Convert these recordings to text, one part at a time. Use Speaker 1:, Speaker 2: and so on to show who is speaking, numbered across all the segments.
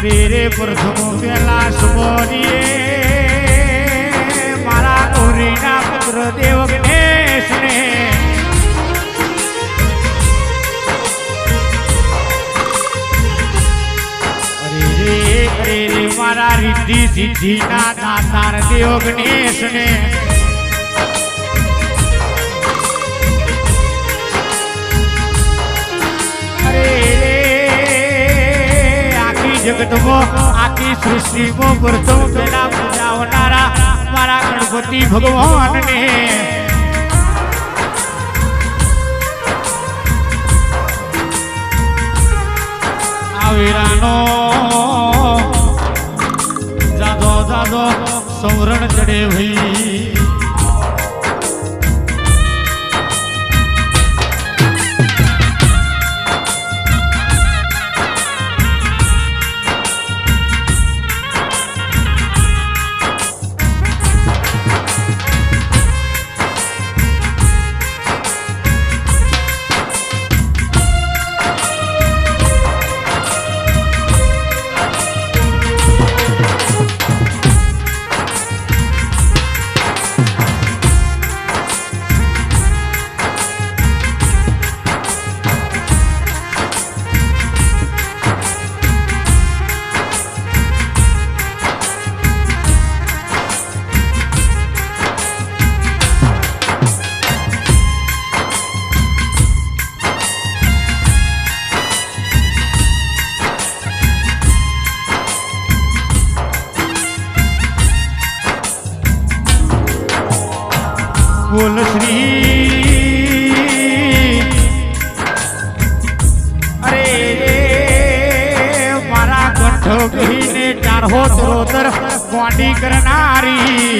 Speaker 1: અરે રે પ્રથમ પેલા સુમોરીએ મારા ગૌરીના પુત્ર દેવ ગણેશને અરે રે મારા રિદ્ધિ સિદ્ધિના દાતાર દેવ ગણેશને જગતમાં આખી સૃષ્ટિમાં પ્રથમ પેલા પૂજાવનારા મારા ગણપતિ ભગવાનને આવેરાનો જાદો જાદો સવરણ ચડે ભાઈ બોલ શ્રી અરે મારા કંઠ કહીને ચારહો તરોતર ગોંડી કરનારી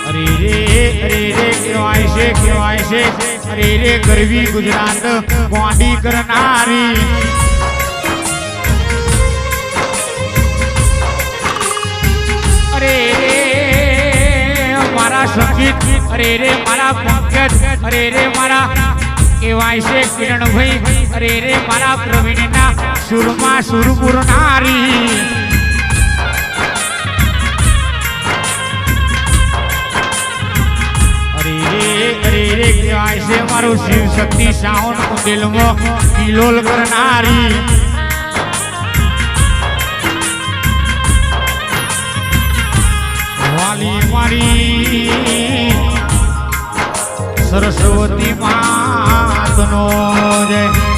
Speaker 1: અરે રે કહેવાય છે અરે રે ગરવી ગુજરાત ગોંડી કરનારી મારા સંગીત અરે રે મારા પંકજ અરે રે મારા કહેવાય છે કિરણભાઈ અરે રે મારા પ્રવીણના સુરમાં સુર પૂરનારી અરે રે કહેવાય છે મારું શિવ શક્તિ સાવન કુંડલમાં કિલોલ કરનારી વાલી મારી સરસ્વતી માતનો જય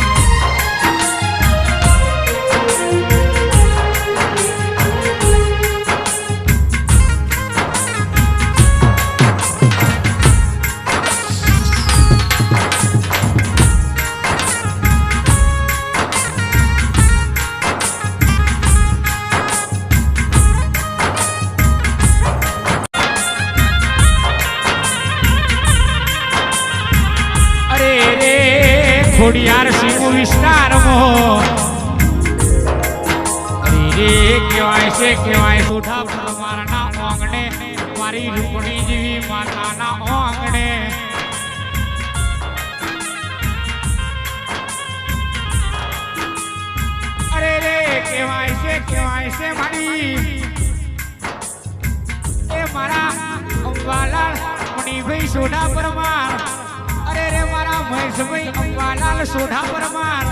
Speaker 1: ખોડિયાર સિંહ વિસ્તારમાં રે કહેવાય સોઢા પરમારના આંગણે મારી રૂપણી જેવી માતાના આંગણે અરે રે કહેવાય છે મારી એ મારા અંબાલાલ મણિભાઈ સોઢા પરમાર અરે રે મારા મહેશભાઈ અંબાલાલ સોઢા પરમાર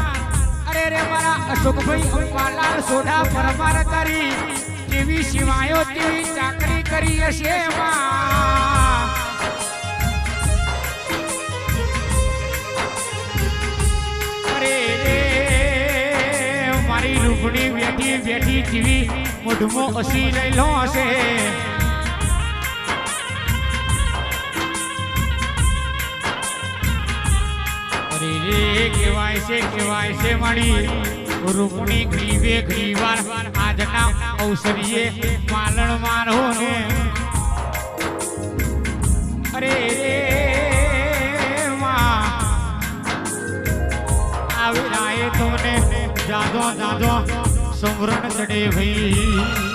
Speaker 1: અરે રે મારા અશોકભાઈ અંબાલાલ સોઢા પરમાર કરી જેવી સિવાયો તેવી ચાકરી કરી હશે અરે રે મારી રૂપણી બેઠી જેવી મોઢમો હસી રહેલો હશે કહેવાય છે મારી રૂપણી ઘણીવાર આજના અવસરીએ માલણ મારો ને અરે આવી તમને જાદો સમરણ ચડે ભાઈ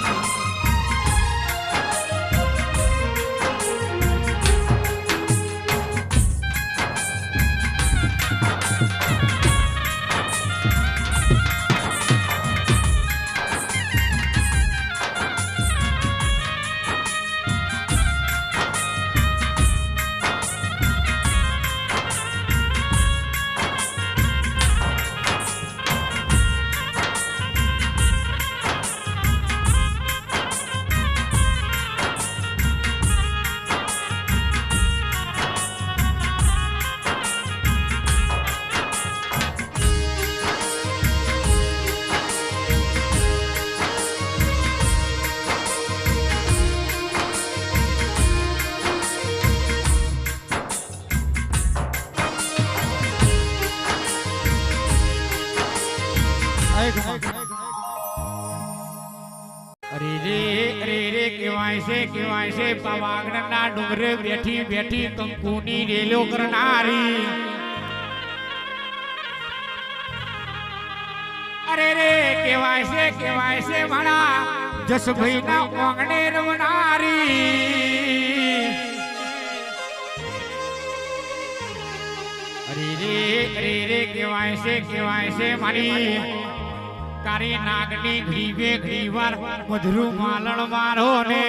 Speaker 1: કેવાય છે પાવાગઢના ડુંગરે બેઠી બેઠી કંકુની રેલો કરનારી અરે રે કેવાય છે મારા જસભાઈ ના ઓંગણે રમનારી અરે રે કેવાય છે મારી કારી નાગની ઘડીવે ઘડીવાર મધુરું માલણ મારો ને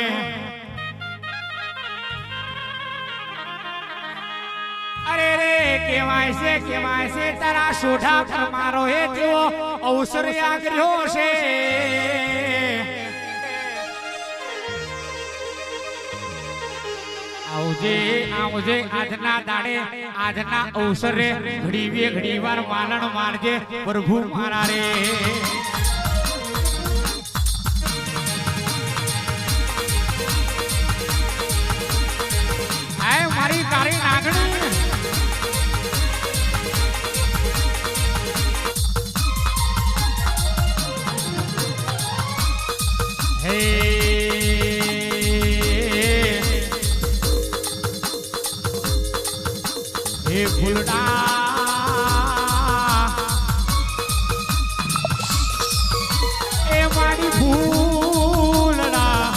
Speaker 1: અરે રે કેવાય છે તારા સોઢા પર મારો હે તેવો અવસર આગ્રહ્યો છે આવજે આજના દાડે આજના અવસરે ઘડીવે ઘડીવાર માલણ મારજે પ્રભુ મારા રે આય મારી કાળી નાગણી હે ફૂલડા એ મારી ફૂલડા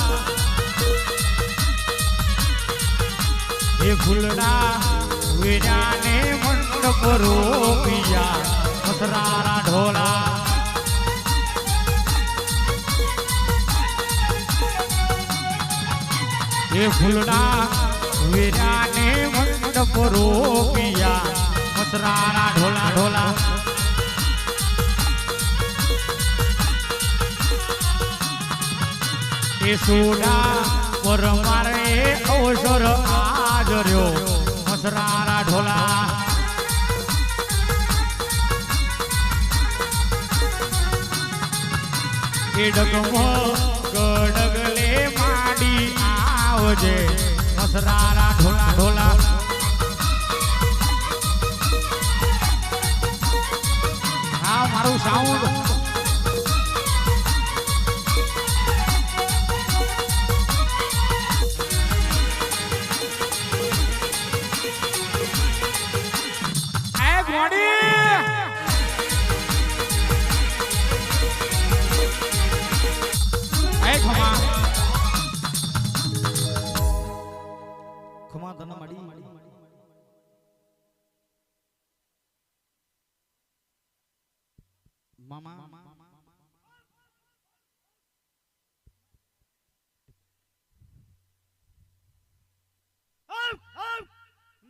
Speaker 1: એ ફૂલડા વેરાને મંડપ રોપિયા મસરારા ઢોલા એ ફૂલડા વેરાને મંડપ રોપિયા મસરારા ઢોલા ઢોલા એ સોડા પર મારે અવસર આજર્યો મસરારા ઢોલા એ ડગમો ગડગલે માડી આવજે મસરારા ઢોલા ઢોલા હા મારું સાઉન્ડ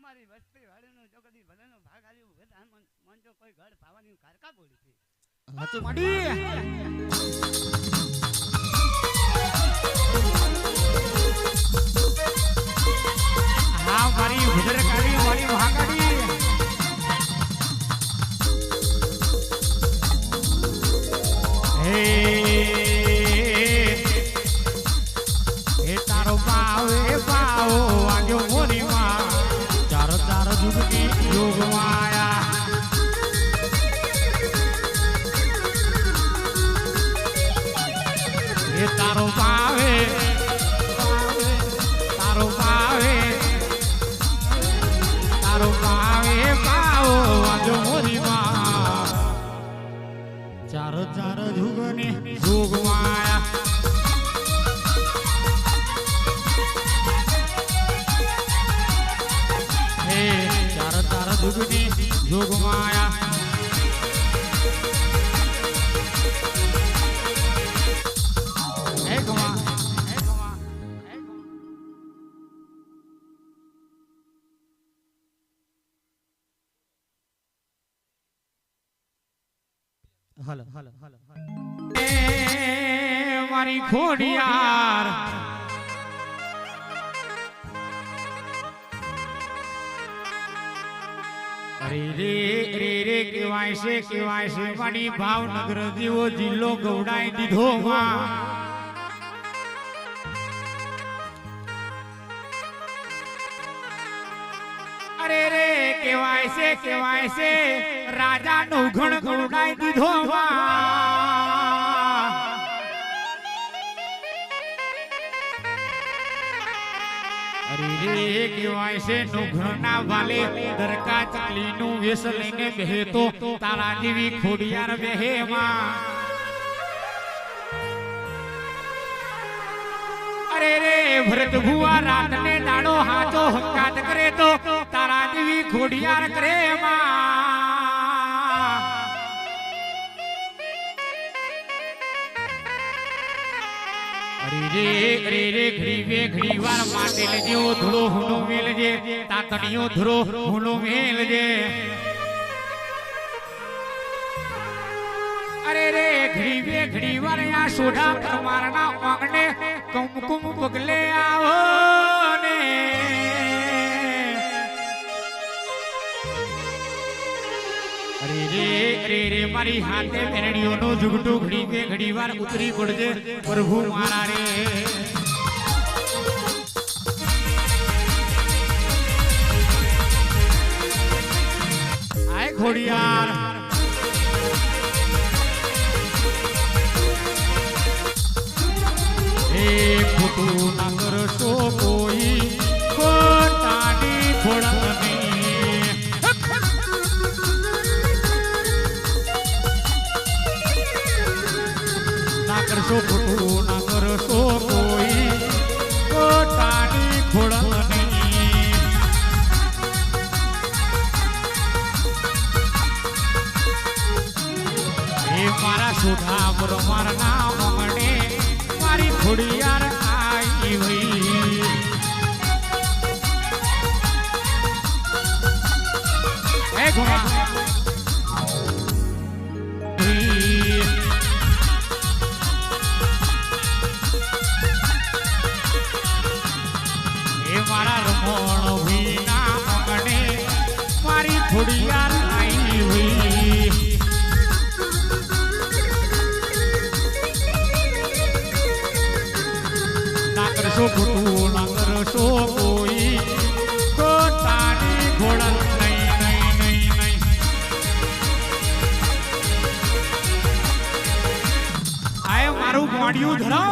Speaker 2: મારી વસ્તી વાળીનો જો કદી ભલેનો ભાગ આલ્યો હોય તો મન જો કોઈ ઘર પાવાની કારકા બોલી છે
Speaker 1: હાચું માડી હા મારી ભદ્રકાળી મારી ભાગાડી હે તારો પાવે પાવો વાગ્યો મોરી માં ચારો ચાર જુગની યોગ માયા એ તારો પાવે તારો પાવે તારો પાવે પાવો વાગ્યો મોરી માં ચારો ચાર જુગની યોગ માયા દુગની જોગ માયા મારી ખોડિયાર રે કેવાય છે મારી ભાવનગર જેવો જિલ્લો ગવડાઈ દીધો માં અરે રે કેવાય છે રાજા નું ઘણ ગવડાઈ દીધો માં અરે રે કેવાય છે નુઘરના વાલે દરકા ચાલીનું વેસ લઈને બેહે તો તારા જેવી ખોડિયાર બેહે માં. અરે રે ભરત ભુવા રાત ને દાડો હાચો હંકાત કરે તો તારા જેવી ખોડિયાર કરે માં. અરે રે ઘડી વાર માટે લેજો ધૂળો હુનો મેલજે તાતણીઓ ધૂળો હુનો મેલજે. અરે રે ઘડી વાર આ સોઢા પરમારના વાગને કુમકુમ પગલે આવો ને. અરે રે મારી હાથે મેરડીઓનો ઝુગટું ઘડી વાર ઉતરી પડજે પ્રભુ મારા રે. આય ઘોડિયાર એ ખોટું ના કરશો કોઈ ખોટાની ખોળની. ના કરશો ખોટું ના કરશો કોઈ ખોટાની ખોળની. એ મારા સુધા મારના મગને મારી ખોડિયાર આઈ વઈ. એ ઘોડા એ મારા રમણ ભીના મગને મારી ખોડિયાર આઈ વઈ. ના કરશો ખોટું ના કરશો કોઈ ખોટાની ઘોડા નહીં. આય મારું ગોડિયું ધરો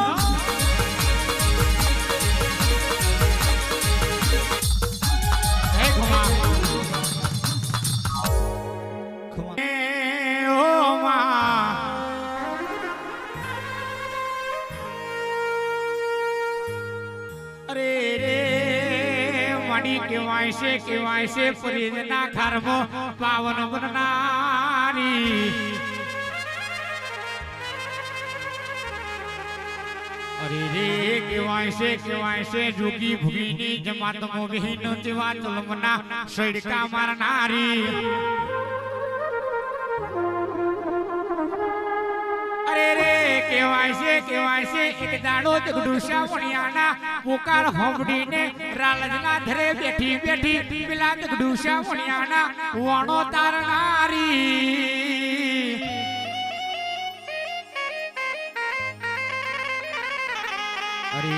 Speaker 1: કેવાય છે ફરીદના ખારમો પાવન બનનારી. અરે રે કેવાય છે જોગી ભૂમિની જમાતમો બહેનો જેવા ચલમના સડકા મારનારી. અરે રે કેવાય છે એક દાડો જગડુશા વણિયાના પોકાર હોંભડીને રાલજના ધરે બેઠી પેલા જગડુશા વણિયાના વણો તારનારી. અરે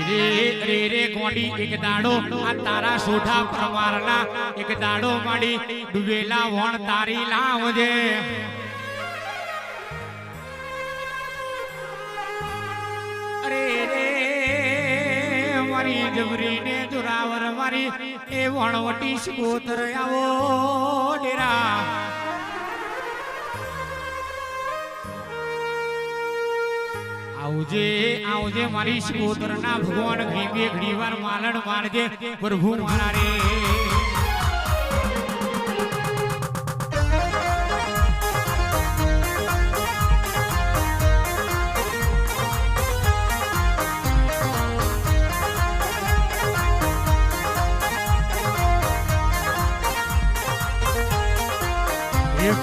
Speaker 1: રે ગોડી એક દાડો આ તારા સોઢા પ્રમારના એક દાડો માડી ડૂબેલા વણ તારી લાવજે. અરે રે મારી જબરીને જોરાવર મારી એ વણવટી શિકોતર આવો ડેરા. આવજે મારી શિકોતરના ભગવાન ઘડી વાર માલણ મારજે પ્રભુ મારા રે.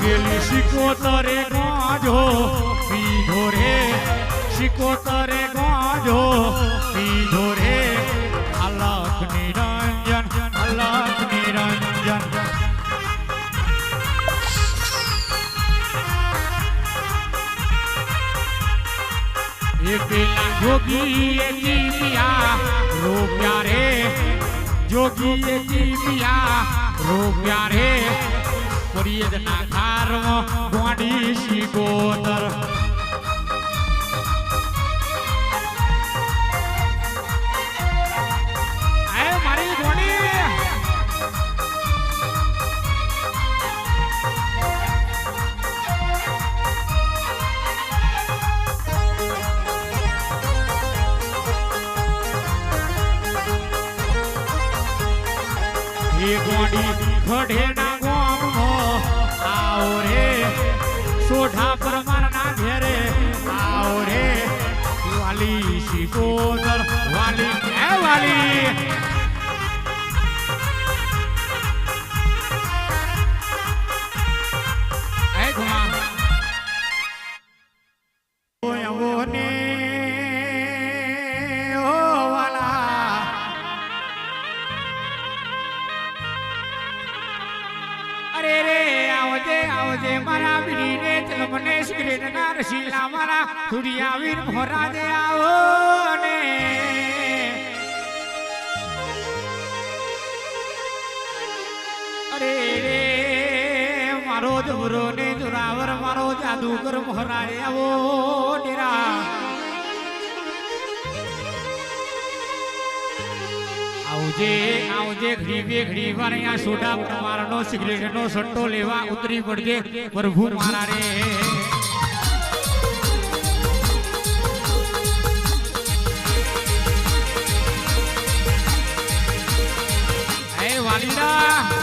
Speaker 1: પેલી શિકોતરે ગાજો પીધો રે શિકોતરે ગાજો પીધો રે. અલખ નિરંજન એ પેલા જોગીએ જીવ્યા રોપ્યા રે જોગીએ જીવ્યા રોપ્યા રે. ફરિયદના ખારમાં ગોડી શિકોતર. આય મારી એ ગોડી ખડે ના ગોમનો આવો રે સોઢા પરમાર ના ઘેરે આવો રે વાલી શિકોતર વાલી એ વાલી એ ઘુમા આવો ને ઓ વાલા અરે રે આવજે આવજે મારા બીડીને ચલમને સિગરેટ ના રસીલા મારા સુરિયા વીર ભોરા દે આવો ને અરે રે મારો જબરો ને જોરાવર મારો જાદુગર ભોરા આવો ડેરા આવજે આવજે ઘડી ઘડી વાર અહીંયા સોડા મારનો સિગરેટ નો સટ્ટો લેવા ઉતરી પડજે પ્રભુ મારા રે હે વાલીડા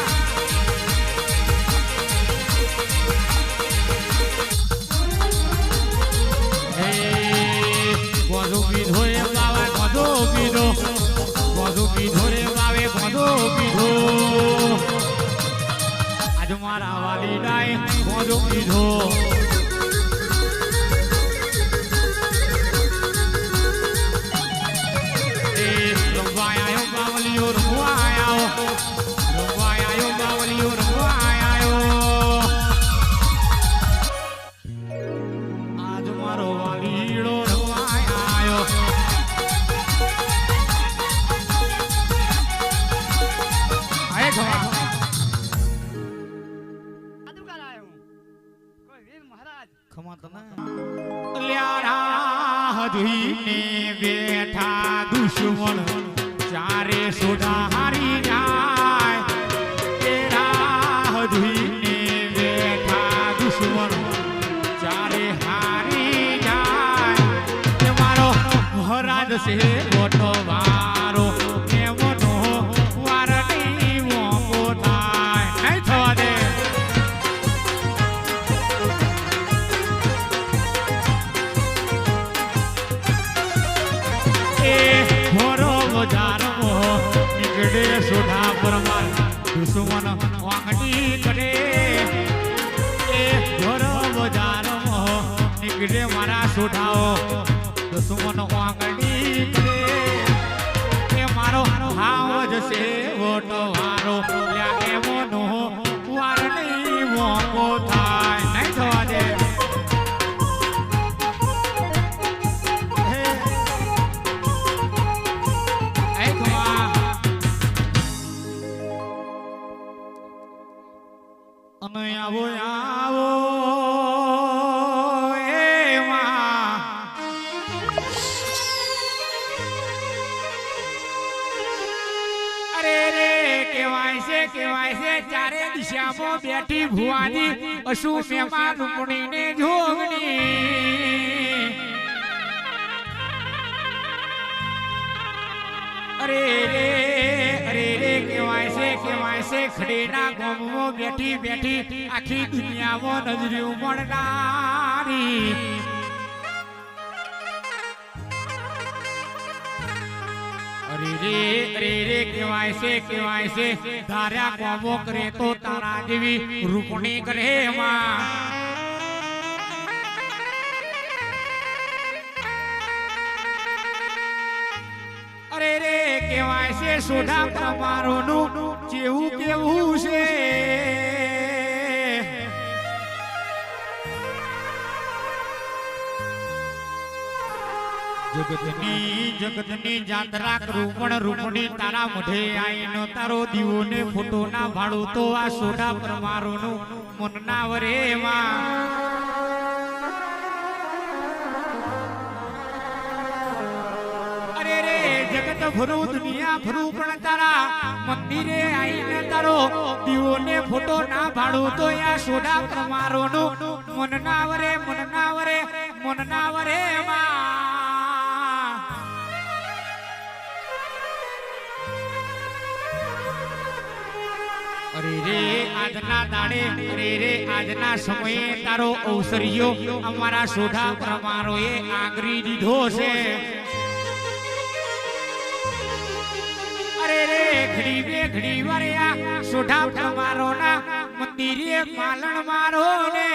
Speaker 1: હે ગોજો પીધો એ બાવા ગોજો પીધો ગોજો પીધો રે બાવે ગોજો પીધો આજ મારા વાલીડાએ ગોજો પીધો એ રંવાયો બાવલીઓ રંવાયો બાવલીઓ રંવાયો આજ મારો વાલીડો રંવાયો
Speaker 2: જાદુગર આયો હું કોઈ વીર મહારાજ
Speaker 1: ખમા તમે લ્યારા હજીને બેઠા દુશ્મન ચારે સોડા હારી જાય તેરા હજીને બેઠા દુશ્મન ચારે હારી જાય તે મારો મહારાજ છે મોટો વારો એમનો વાર નહીં મોકો થાય નહીં થવા દે નીકળે સોઢા પરમાર દુશ્મન વાંગડી કરે એ ઘોર બજારમાં નીકળે મારા સોઢાઓ દુશ્મન વાંગડી કરે એ મારો હાવ જશે વોટો વારો લ્યા એમનો વાર નહીં મોકો થાય નહીં થવા દે અને આવો આવો એમાં અરે રે કેવાય છે ચારે દિશામાં બેઠી ભુવાની અસુ મેમાં રૂપણીને જોગણી અરે રે કેવાય છે ખડેના ગોમમાં બેઠી બેઠી આખી દુનિયામાં નજર્યું મળનારી અરે રે કેવાય છે ધાર્યા કોમો કરે તો તારા જેવી રૂપણી કરે માં અરે રે કેવાય છે સોઢા પરમારોનું જેવું કેવું છે જગતની જાત્રા કરું પણ રૂપણી તારા મોઢે આઈનો તારો દીવો ને ફોટો ના ભાડું તો આ સોઢા પરમારોનું મન ના વરે માં જગત ફરું દુનિયા ફરું પણ તારા મંદિરે આઈને તારો દીવો ને ફોટો ના ભાડું તો આ સોઢા પરમારોનું મન ના વરે માં અરે રે આજના દાડે અરે રે આજના સમયે તારો અવસરિયો અમારા સોઢા પ્રમારોએ આંગરી દીધો છે. અરે રે ઘડી બે ઘડી વરિયા સોઢા પ્રમારોના મંદિરે માલણ મારો ને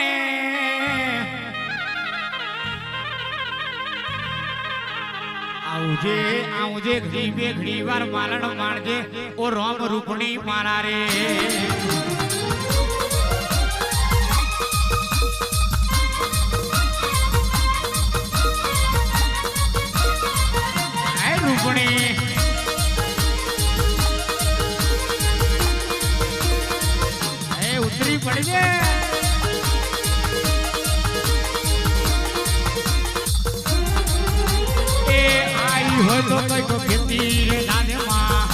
Speaker 1: આવજે આવજે ઘડી બે ઘડી વાર માલણ મારજે ઓ રામ રૂપણી મારા રે. હે રૂપણી હે ઉતરી પડજે. હોય તો કઈ તો ખેતી રે દાદમાં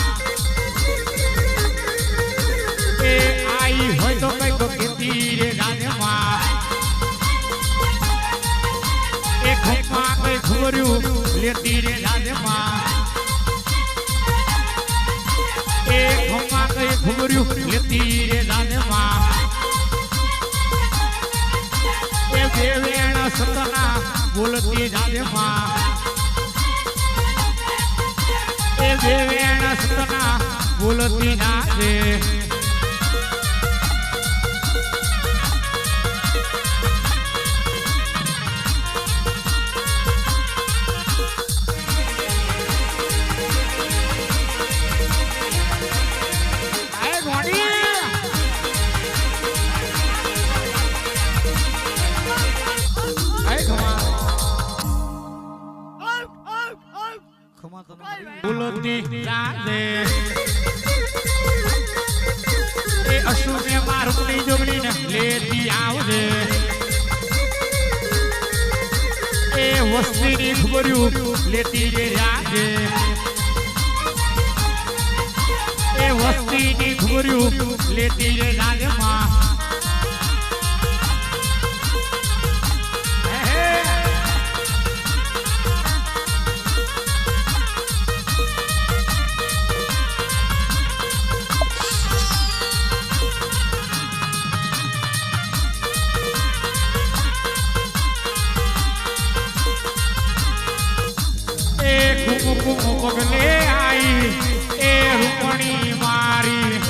Speaker 1: એ આઈ હોય તો કઈ તો ખેતી રે દાદમાં એ ખોપમાં કઈ ખોર્યું લેતી રે દાદમાં એ ખોપમાં કઈ ખોર્યું લેતી રે દાદમાં એ દેવેણ સતના બોલતી દાદમાં દેવેણ સતના બોલતી ના રે. બોલતી રાધે એ અસુને મારુની જોગણીને લેતી આવજે એ વસ્તીની ખબર્યું લેતી રે રાધે એ વસ્તીની ખબર્યું લેતી રે રાધમાં પગલે આઈ એ રૂપણી મારી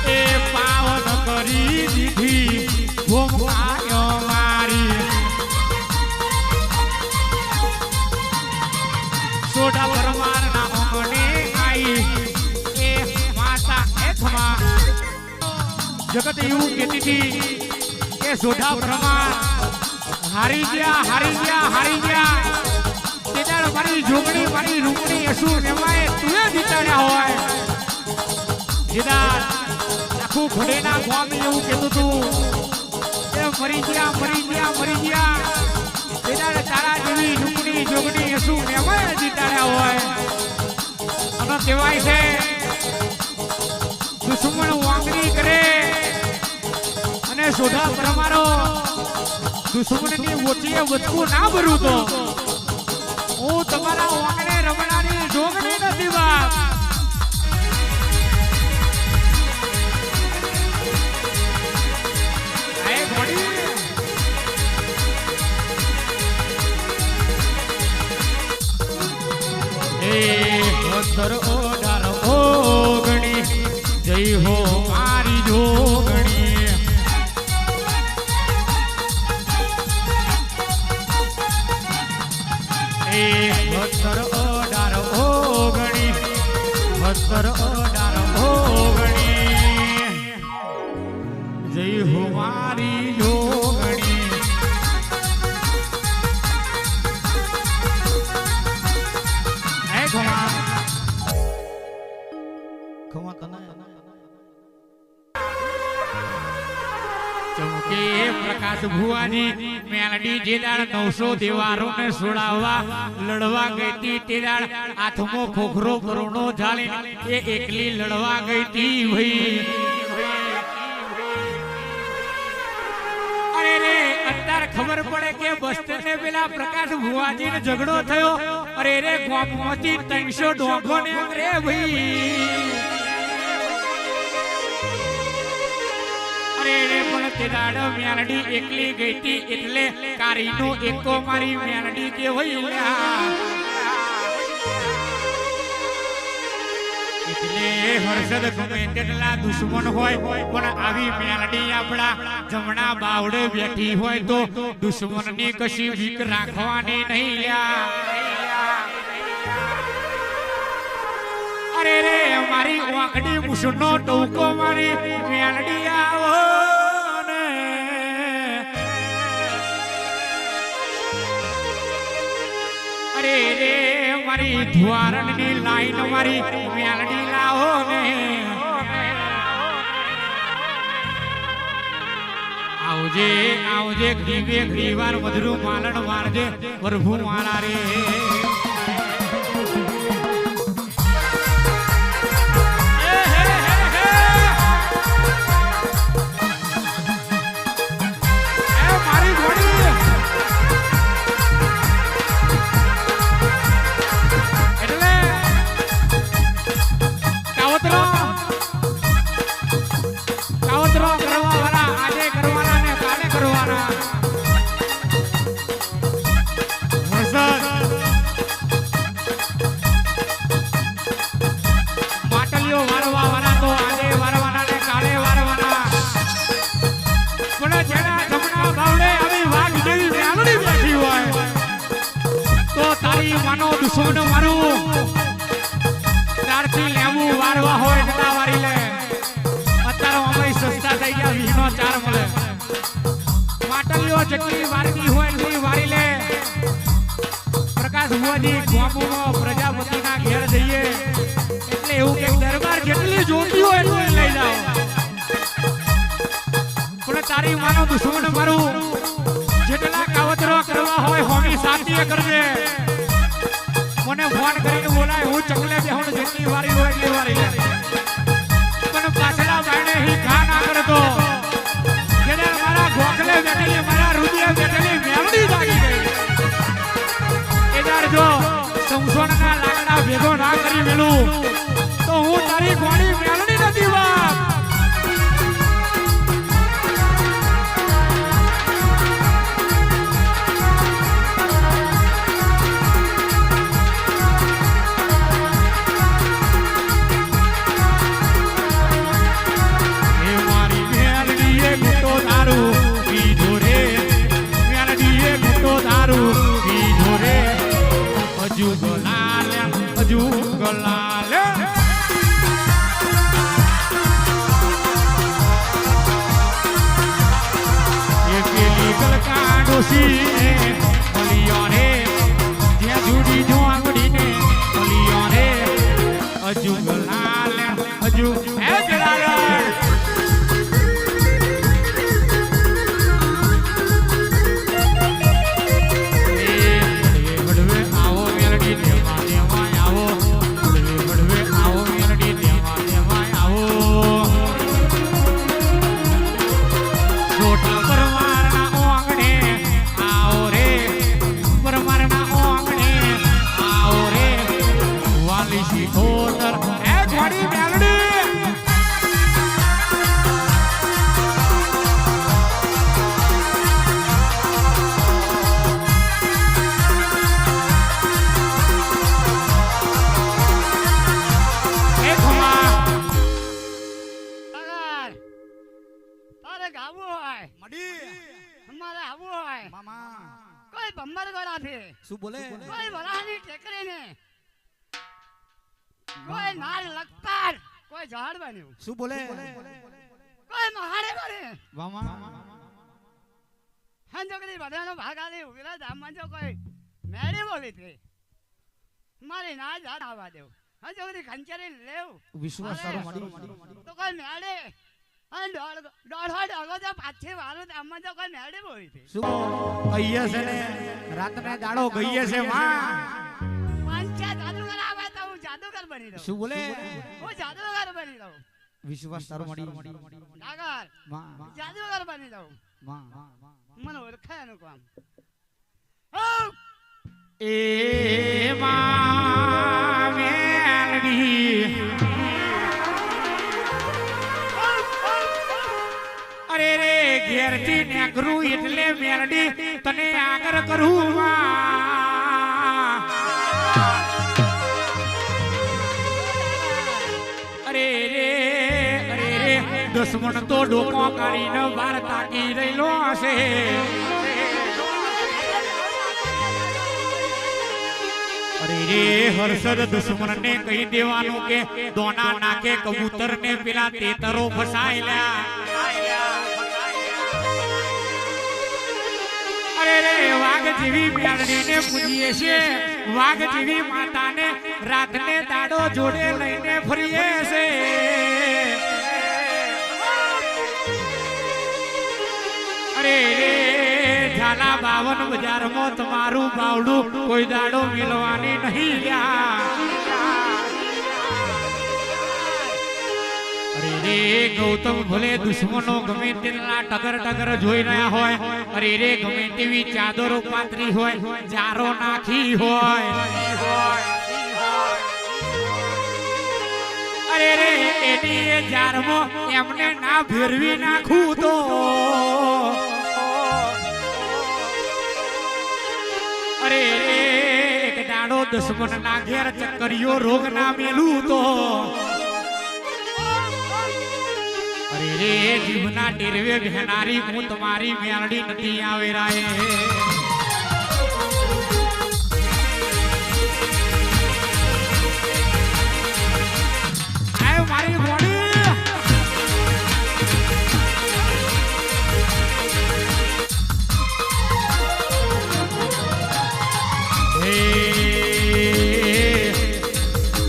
Speaker 1: એ પાવન કરી દીધી ભૂમાયો મારી સોઢા પરમારના ઓગણે આઈ એ માતા એથમાં જગત એવું કહેતી હતી કે સોઢા પરમાર હારી ગયા હારી ગયા હારી ગયા તેદાળ મારી જોગણી મારી રૂપણી અસુર નેવાય તુએ જીતાડ્યા હોય. તેદાળ આખું ઘોડેના ગામ એવું કહેતું હતું કે મરી ગયા મરી ગયા મરી ગયા તેદાળ તારા જેવી રૂપણી જોગણી અસુર નેવાય જીતાડ્યા હોય. અને કહેવાય છે દુશ્મન વાંગરી કરે અને સોઢા પરમારો દુશ્મનની વચ્ચે વચકું ના ભરું તો હું તમારા વાંગણે રમણાની જોગણી નથી વાત. એ વસ્ત્ર ઓડાર ઓગણી જય હો મારી જોગણી વસ્ત્ર ઓડાર ઓગણી વસ્ત્ર ઓડાર ઓગણી જય હો મારી જોગણી. હે ખમા ખમા તને ચમકે પ્રકાશ ભુવાની મેલડી જેદાળ 900 દેવારોને સુડાવવા લડવા ગઈ હતી તેદાળ હાથમાં ખોખરો કરોડો ઝાલી એ એકલી લડવા ગઈ હતી ભાઈ. અરે રે અત્યાર ખબર પડે કે બસ સ્ટેન્ડે પેલા પ્રકાશ ભુવાજીને ઝઘડો થયો અરે રે ગામમાંથી 300 ડોંગો ને રે ભાઈ અરે રે પણ તે દાડો મેલડી એકલી ગઈ હતી એટલે કારીનો એકો મારી મેલડી કે ભઈલા એટલે હર્ષદ ગમે તેટલા દુશ્મન હોય પણ આવી મેલડી આપણા જમણા બાવડે બેઠી હોય તો દુશ્મનની કશી બીક રાખવાની નહીં લ્યા અરે રે મારી વાંકડી મુસનો ટોકો મારી મેલડી આવો ને અરે રે મારી ધ્વારણની લાઈન મારી મેલડી લાવો ને આવજે આવજે ગ્રીવે ગ્રીવાર મધુર માલણ મારજે પ્રભુ મારા રે દુશ્મન મારું ત્યારથી લેવું વારવા હોય એટલા વારી લે અત્યારે અમે સસ્તા થઈ ગયા 20 નો 4 મળે માટલીઓ જેટલી વારતી હોય એટલી વારી લે પ્રકાશ ભુવાજી ગામમાં પ્રજાપતિના ઘેર જઈએ એટલે એવું કે દરબાર જેટલી જોતી હોય એટલી લઈ જાઓ પણ તારી માનો દુશ્મન મારું જેટલા કાવતરો કરવા હોય હોમી સાચીએ કરજે મને ફોન કરીને બોલાય હું ચકલે બેહું જેટલી વારી હોય એટલી વારી લે પણ પાછલા બાયણે હી ઘા ના કરતો જેને મારા ગોખલે બેઠેલી મારા રુદિએ બેઠેલી મેલડી જાગી ગઈ એદાર જો સંસોનના લાકડા ભેગો ના કરી મેલું તો હું તારી ગોળી મેલડી નથી બાપ
Speaker 3: શું બોલે
Speaker 2: કોઈ વરાની ટેકરી ને કોઈ નાર લગતાર કોઈ ઝાડ બન્યું
Speaker 3: શું બોલે
Speaker 2: કોઈ મહાડે બને
Speaker 3: વામા
Speaker 2: હંજોગરી બધાનો ભાગ આલી ઉગલા ધામમાં જો કોઈ મેડી બોલી હતી મારી ના ઝાડ આવવા દેવ હંજોગરી ખંચરી લેવ
Speaker 3: વિશ્વાસ સારો મળી
Speaker 2: તો કોઈ મેડે અને દોઢો ડગો જો પાછી વાળું ધામમાં જો કોઈ મેડી બોલી હતી
Speaker 3: શું અહીંયા છે ને રાતને દાડો ગઈએ છે માં
Speaker 2: પાંચા જાદુગર આવે તો હું જાદુગર બની દઉં
Speaker 3: શું બોલે
Speaker 2: હું જાદુગર બની દઉં
Speaker 3: વિશ્વાસ સારો મળી
Speaker 2: નાગર
Speaker 3: માં
Speaker 2: જાદુગર બની દઉં
Speaker 3: માં
Speaker 2: મને ઓળખાય એનું કામ
Speaker 1: એ માં મેલડી અરે રે ઘેરથી નેકરું એટલે મેલડી તને આગળ કરું માં અરે રે દુશ્મન તો ડોકો કાઢીને બાર તાકી રહેલો હશે અરે રે હર્ષદ દુશ્મન ને કહી દેવાનું કે દોના નાકે કબૂતર ને પેલા તેતરો ફસાયેલા અરે રે વાઘ જેવી મેલડી ને પૂજીએ છે વાઘ જેવી માતાને રાતને દાડો જોડે લઈને ફરીએ છે અરે રે ઝાલા 52 બજારમાં તમારું બાવડું કોઈ દાડો મિલવાની નહીં લ્યા અરે રે ગૌતમ ભલે દુશ્મનો ગમે તેટલા ટગર જોઈ રહ્યા હોય અરે રે ગમે તેવી ચાદરો પાથરી હોય જારો નાખી હોય અરે રે એની જારમાં એમને ના ભેરવી નાખું તો અરે રે એક દાડો દુશ્મન ના ઘેર ચક્કરિયો રોગ ના મેલું તો અરે રે જીવના ટેરવે બહેનારી હું તમારી મેલડી નથી આવે રાય આય મારી બોડી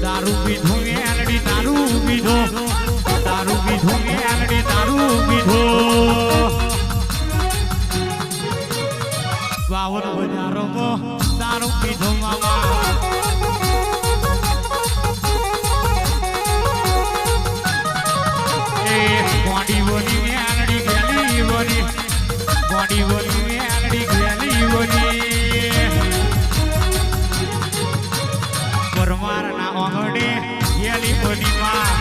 Speaker 1: દારૂ પીધો મેલડી દારૂ પીધો દારૂ પીધો મેલડી દારૂ પીધો 52 બજારોમાં દારૂ પીધો મામા એ બોડી બોડી મેલડી ગેલી બોડી બોડી બોડી મેલડી ગેલી બોડી પરમારના ઓગણે ગેલી બોડી માં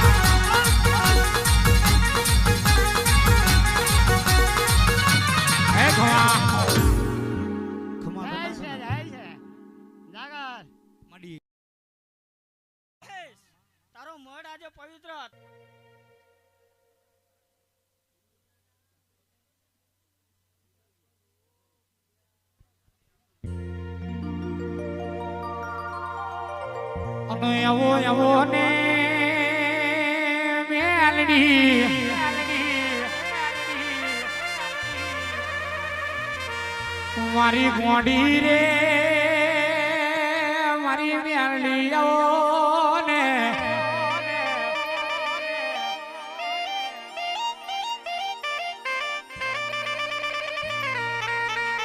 Speaker 2: તારો મઢ આજે પવિત્ર
Speaker 1: એવો ને મેલડી મારી ગોડી રે મારી મેલડી આવો ને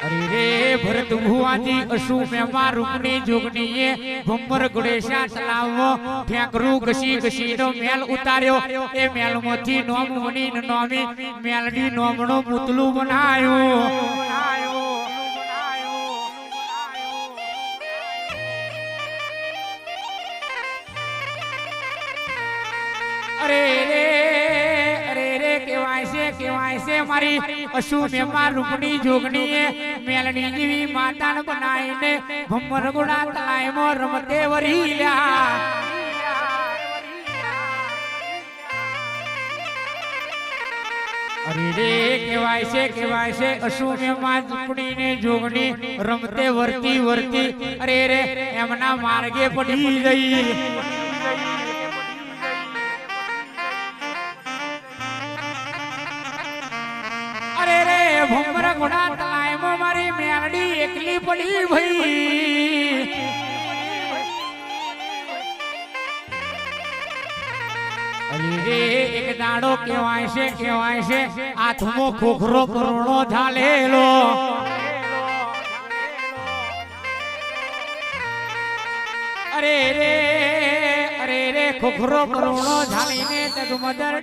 Speaker 1: અરે રે ભરત ભુવાજી અસુ મેમાં રૂપની જોગણીએ ભમ્બર ગોડેશા તલાવો ઠેકરું ઘસી નો મેલ ઉતાર્યો એ મેલમાંથી નોમ બની નોમી મેલડી નોમનો પુતલું બનાવ્યું અરે રે કેવાય છે મારી અસુ મેમાં રૂપની જોગણીએ મેલડી જેવી માતાને બનાવીને ભમ્બર ગોડા તલાયમાં રમતે વરીલ્યા અરે રે કેવાય છે અસુ મેમાં રૂપણીને જોગણી રમતે વર્તી અરે રે એમના માર્ગે પડી ગઈ ભમરા ઘોડા તલાયમાં મારી મેલડી એકલી પડી ભઈ અરે રે એક દાડો કેવાય છે હાથમાં ખોખરો કરોડો ઝાલેલો અરે રે રે ખોખરો કરોણો ઝાલીને ડગમદર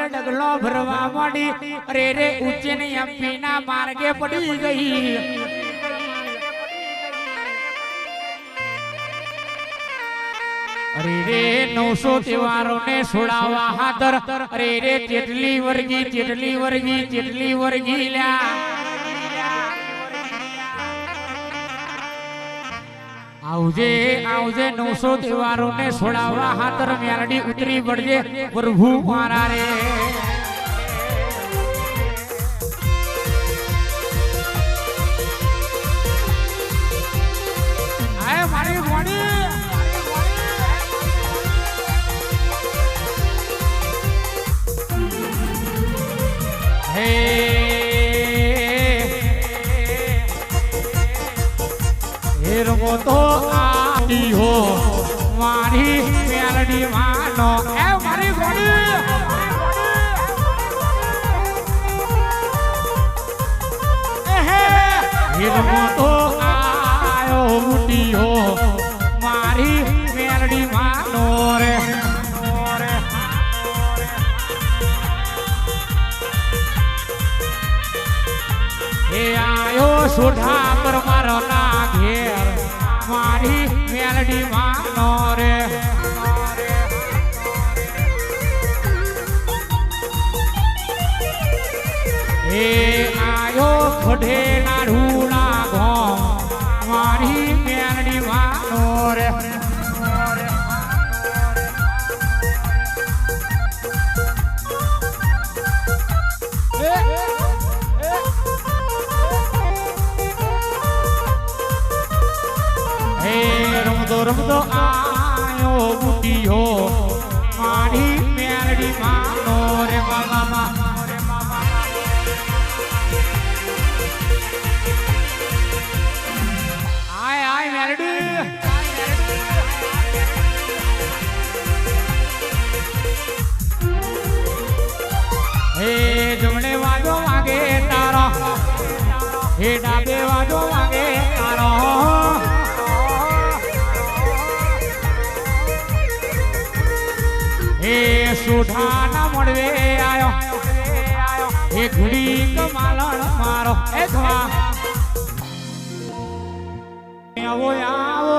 Speaker 1: ડગલો ભરવા માંડી અરે રે ઉચ્ચની અમ્પીના માર્ગે પડી ગઈ અરે રે 900 તહેવારોને છોડાવવા હાથર અરે રે ચેટલી વર્ગી લ્યા આવજે 900 તહેવારોને છોડાવવા હાથર મેલડી ઉતરી પડજે પ્રભુ મારા રે આય મારી ગોડી હે રમો તો આતી હો મારી મેલડી માનો એ મારી ગોડી રમો તો આયો બુટી હો મારી મેલડી માનો રે એ આયો સોઢા પર મારો ના ઘેર મારી મેલડી માનો રે એ આયો ખડે ના ઢૂલા ઘો મારી મેલડી માનો રે રમતો આયો બુટીઓ મારી મેલડી માનો રે મામા આય મેલડી હે જમણે વાજો વાગે તારો હે ડાબે વાજો વાગે તારો હે સુઠાના મળવે આયો હે ઘુડી કમાલણ મારો એ ધવા આવો આવો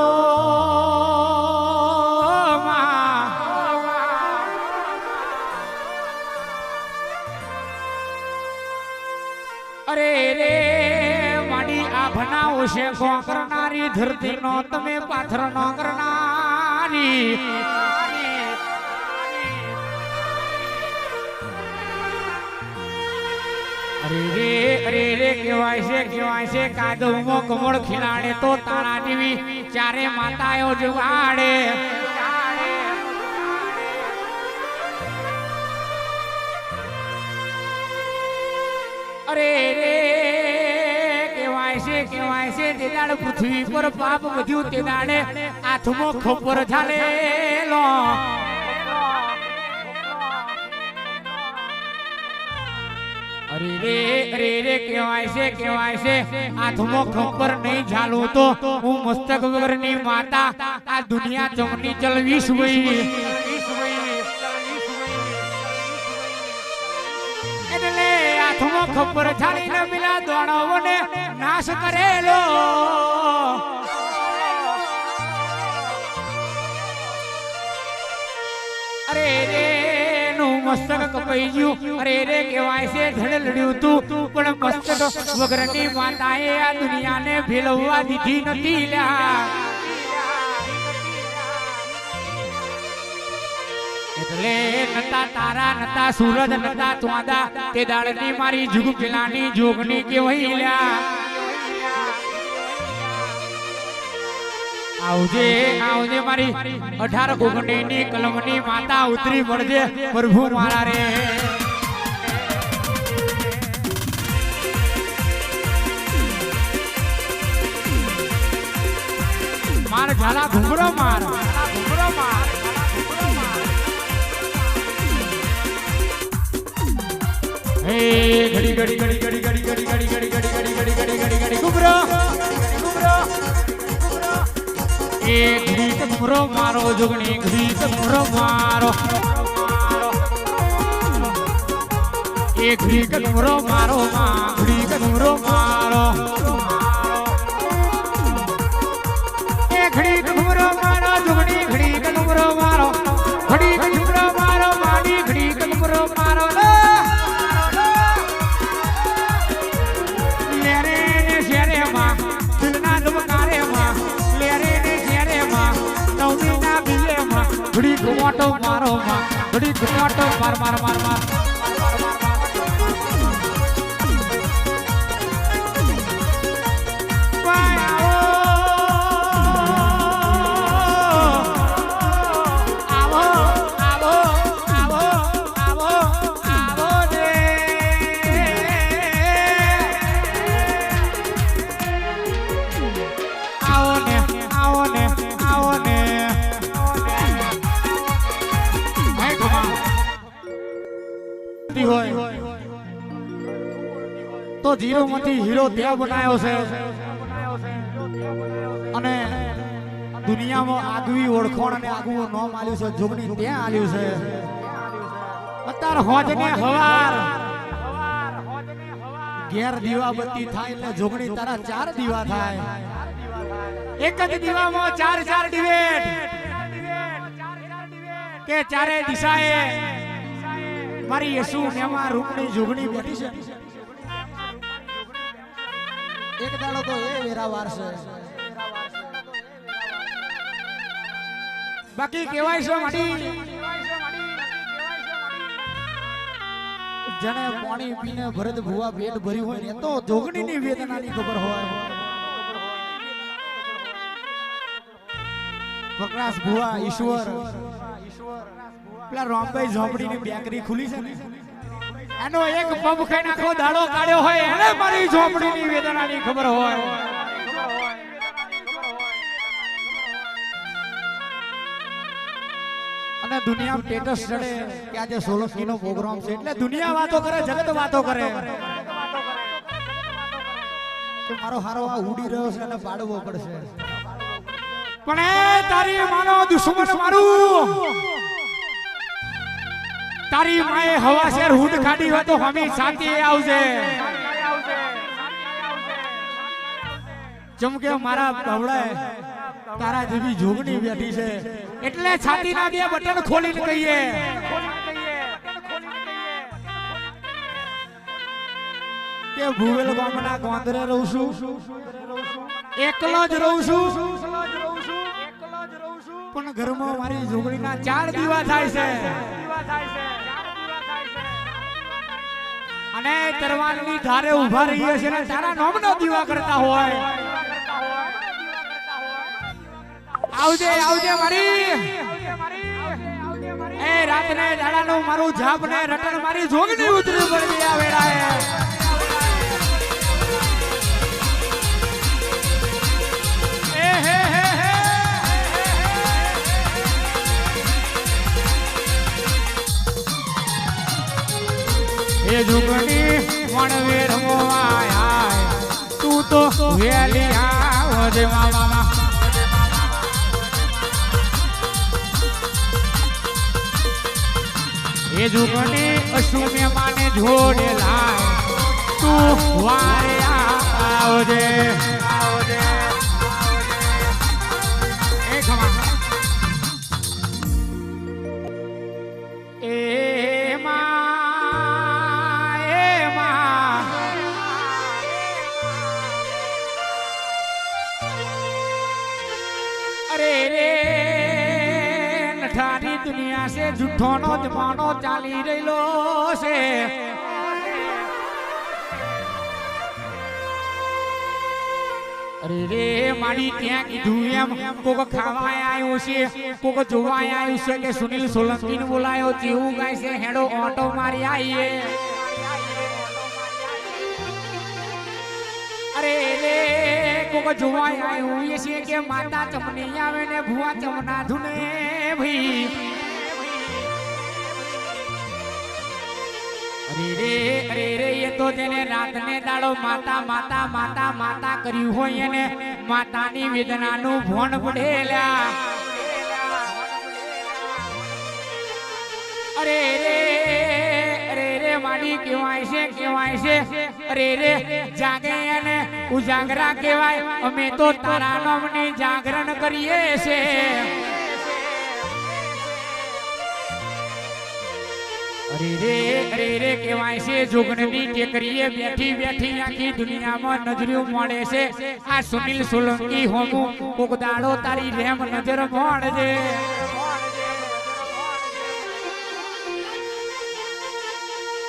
Speaker 1: અરે રે માડી આ ભનાવો છે કો કરનારી ધરતી નો તમે પાથર નો કરનારી અરે રે કેવાય છે કાદવમાં કમળ ખીલાડે તો તારા જેવી ચારે માતાઓ જુગાડે અરે રે કેવાય છે તે દાડ પૃથ્વી પર પાપ વધ્યું તે દાડે હાથમાં ખબર ઝાલેલો અરે રે કેવાય છે હાથમાં ખબર નહીં ઝાલું તો હું મસ્તક વગરની માતા આ દુનિયા ચમની ચલવીશ વઈ એટલે હાથમાં ખબર ઝાલીને મિલા દોડાવોને નાશ કરેલો અરે રે મસ્તક કપાઈ ગયું અરે રે કેવાય છે ધડ લડ્યું તું પણ મસ્તક વગરની માતાએ આ દુનિયાને ભેલવવા દીધી નથી લ્યા એટલે નતા તારા નતા સૂરજ નતા ત્વાદા તે દાડની મારી જુગ પેલાની જોગની કેવાય લ્યા આવજે મારી 18 ઓગણીની કલમની માતા ઉતરી પડજે પ્રભુ મારા રે માર ઝાલા ઘુંઘરો માર હે ઘડી ઘુંઘરો એ ઘડી ઘુમરો મારો જોગણી ઘડી ઘુમરો મારો એ ઘડી ઘુમરો મારો માં ઘડી ઘુમરો મારો એ ઘડી ઘુમરો મારો જોગણી ઘડી ઘુમરો મારો ઘડી ઘુમરો મારો માડી ઘડી ઘુમરો મારો લેરે ને શેરે માં દિલના ધબકારે માં લેરે ને શેરે માં નવમી ના બીએ માં ઘડી ઘુમાટો મારો માં ઘડી ઘુમાટો માર માર માર માર તો જીરો માંથી હીરો ત્યાં બનાવ્યો છે અને દુનિયામાં આગવી ઓળખોણ અને આગવું નામ આલ્યું છે જોગણી ત્યાં આલ્યું છે અત્યારે હોજ ને હવાર ઘેર દીવાબત્તી થાય એટલે જોગણી તારા 4 દીવા થાય એક જ દીવામાં 4 ડિવેટ કે ચારે દિશાએ મારી યસુ મેમાં રૂપની જોગણી બેઠી છે એક દાડો તો એ વેરાવાર છે બાકી કહેવાય છે માડી જણે પાણી પીને ભરત ભુવા પેટ ભર્યું હોય ને તો જોગણીની વેદનાની ખબર હોય પ્રકાશ ભુવા ઈશ્વર પેલા રામભાઈ ઝોપડીની બેકરી ખુલી છે ને એનો એક પગ ખાઈને આખો દાડો કાઢ્યો હોય એને મારી ઝોપડીની વેદનાની ખબર હોય અને દુનિયામાં સ્ટેટસ ચડે કે આજે સોલંકીનો પ્રોગ્રામ છે એટલે દુનિયા વાતો કરે જગત વાતો કરે કે મારો હારો આ ઉડી રહ્યો છે અને પાડવો પડશે પણ એ તારી માનો દુશ્મન મારું તારી માએ હવા શેર હુડ ખાડી હોય તો હમી સાથી આવશે જેમ કે મારા ભવડાએ તારા જેવી જોગણી બેઠી છે એટલે છાતીના બે બટન ખોલીને કહીએ કે ભુવેલ ગામના ગોંદરે રહું છું એકલો જ રહું છું પણ ઘરમાં મારી જોગણીના 4 દીવા થાય છે અને તરવારની ધારે ઉભા રહીએ છે ને તારા નામનો દીવા કરતા હોય આવજે આવજે મારી એ રાતને દાડાનું મારું જાપ ને રટણ મારી જોગણી ઉતરી પડી આ વેળાએ એ હે હે હે એ જોગણી વણવેર મોવાય તું તો વેલી આવજે મામા એ જોગણી અશુમે માને જોડે લાય તું વારે આવજે એ ખમા એ दुनिया से झूठो नो जमानो चाली रहीलो से अरे रे मारी त्या कीधुं एम कोक खावा आयो छे कोक जोवा आयो छे के सुनील सोलंकी ने बोलायो जेवू गाय से हेडो ऑटो मारी आईए अरे रे कोक जोवा आयो ये छे के माता चमनी आवे ने भुआ चमना धुने भई अरे रे તો જેને રાતને દાડો માતા માતા માતા માતા કર્યું હોય એને માતાની વેદનાનું ભોણ પડેલા. અરે રે અરે રે માડી કહેવાય છે અરે રે જાગે અને ઉજાગરા કહેવાય. અમે તો તારા નામની જાગરણ કરીએ છે. અરે રે કહેવાય છે જોગણની ટેકરીએ બેઠી બેઠી આખી દુનિયામાં નજર્યું મળે છે. આ સુનિલ સોલંકી હોમું કોક દાડો તારી રેમ નજર મળજે.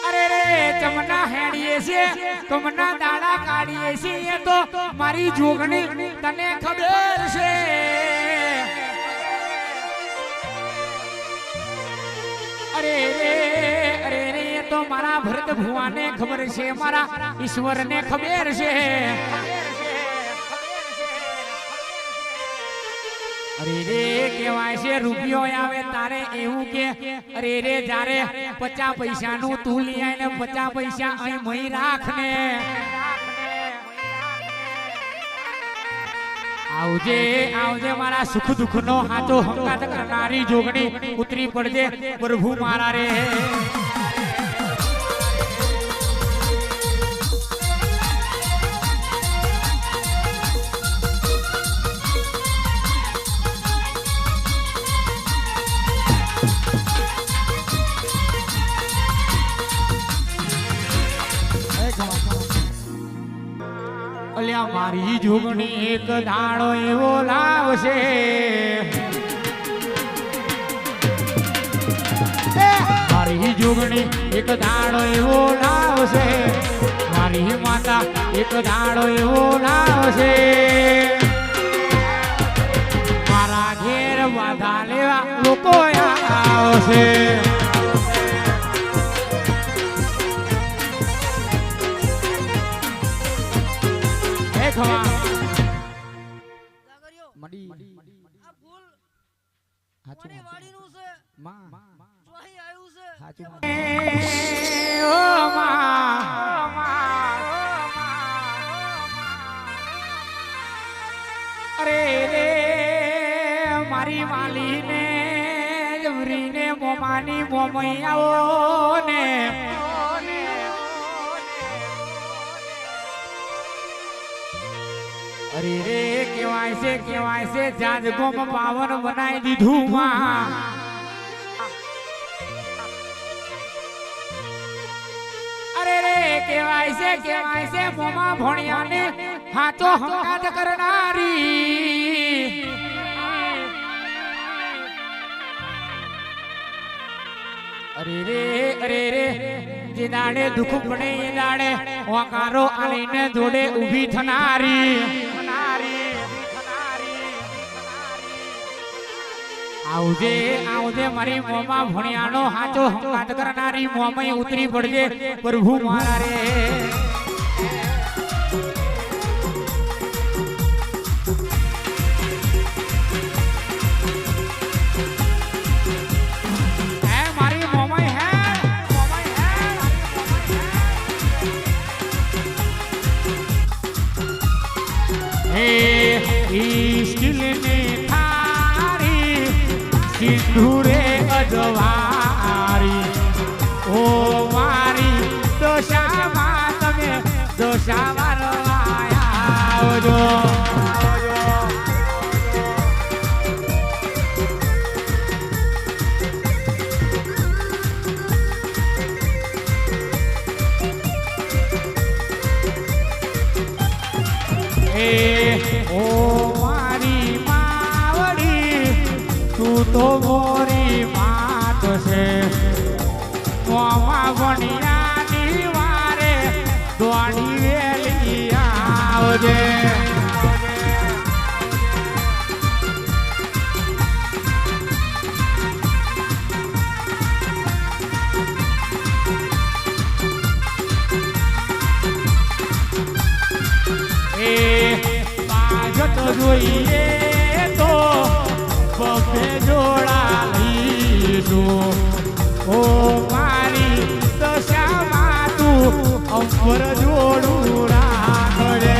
Speaker 1: અરે રે ચમના હેડીએ છે કમના દાડા કાઢીએ છે એ તો મારી જોગણી તને ખબર છે. અરે રે તો મારા ભરત ભુવાને ખબર છે મારા ઈશ્વરને ખબર છે. અરે રે કહેવાય છે રૂપિયો આવે તારે એવું કે અરે રે જારે 50 પૈસાનું તું લઈ આવીને 50 પૈસા અહીં મહી રાખને. આવજે આવજે મારા સુખ દુઃખ નો હાથો હંકાત કરનારી જોગણી ઉતરી પડજે પ્રભુ મારા રે. અલ્યા મારી જોગણી એક દાડો એવો લાવશે. મારી જોગણી એક દાડો એવો લાવશે. મારી માતા એક દાડો એવો લાવશે. મારા ઘેર વાધા લેવા લોકો આવશે. અરે રે મારી વાલીને જવરીને મોમાની મોમૈયાઓ ને અરે રે કહેવાય છે જાજગોમ પાવન બનાવી દીધું માં. અરે રે કહેવાય છે મોમા ભણ્યાને હાથો હંકાત કરનારી. અરે રે જે દાડે દુઃખ પડે એ દાડે ઓકારો આલીને જોડે ઊભી થનારી. આવજે આવજે મારી મોમા ભણ્યાનો હાથો હંકાત કરનારી મોમય ઉતરી પડજે પ્રભુ મારા રે. સ્ટીલની થાળી સિંધુરે અજવારી. ઓ મારી દશામાં તમે દશા વારવા આવજો. ઓ મારી માવડી તું તો મોરી માત છે. મોમા ભણ્યાની વારે દોડી વેલી આવજે. જોઈએ તો બફે જોડા લઈશું. ઓ મારી દશામાં તું
Speaker 3: અંબર જોડું રાખજે.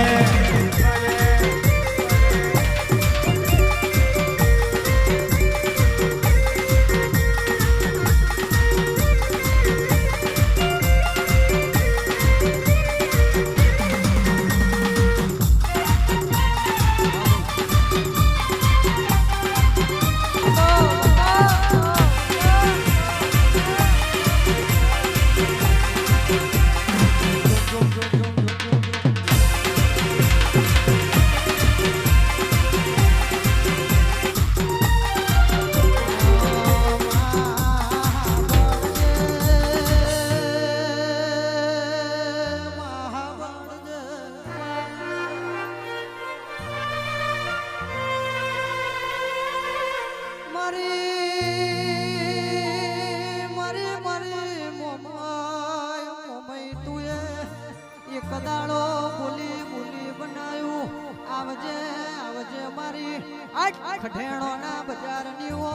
Speaker 4: કદાળો બોલી બોલી બનાયું આવજે આવજે મારી આઠ ખઠેણો ના બજાર નીઓ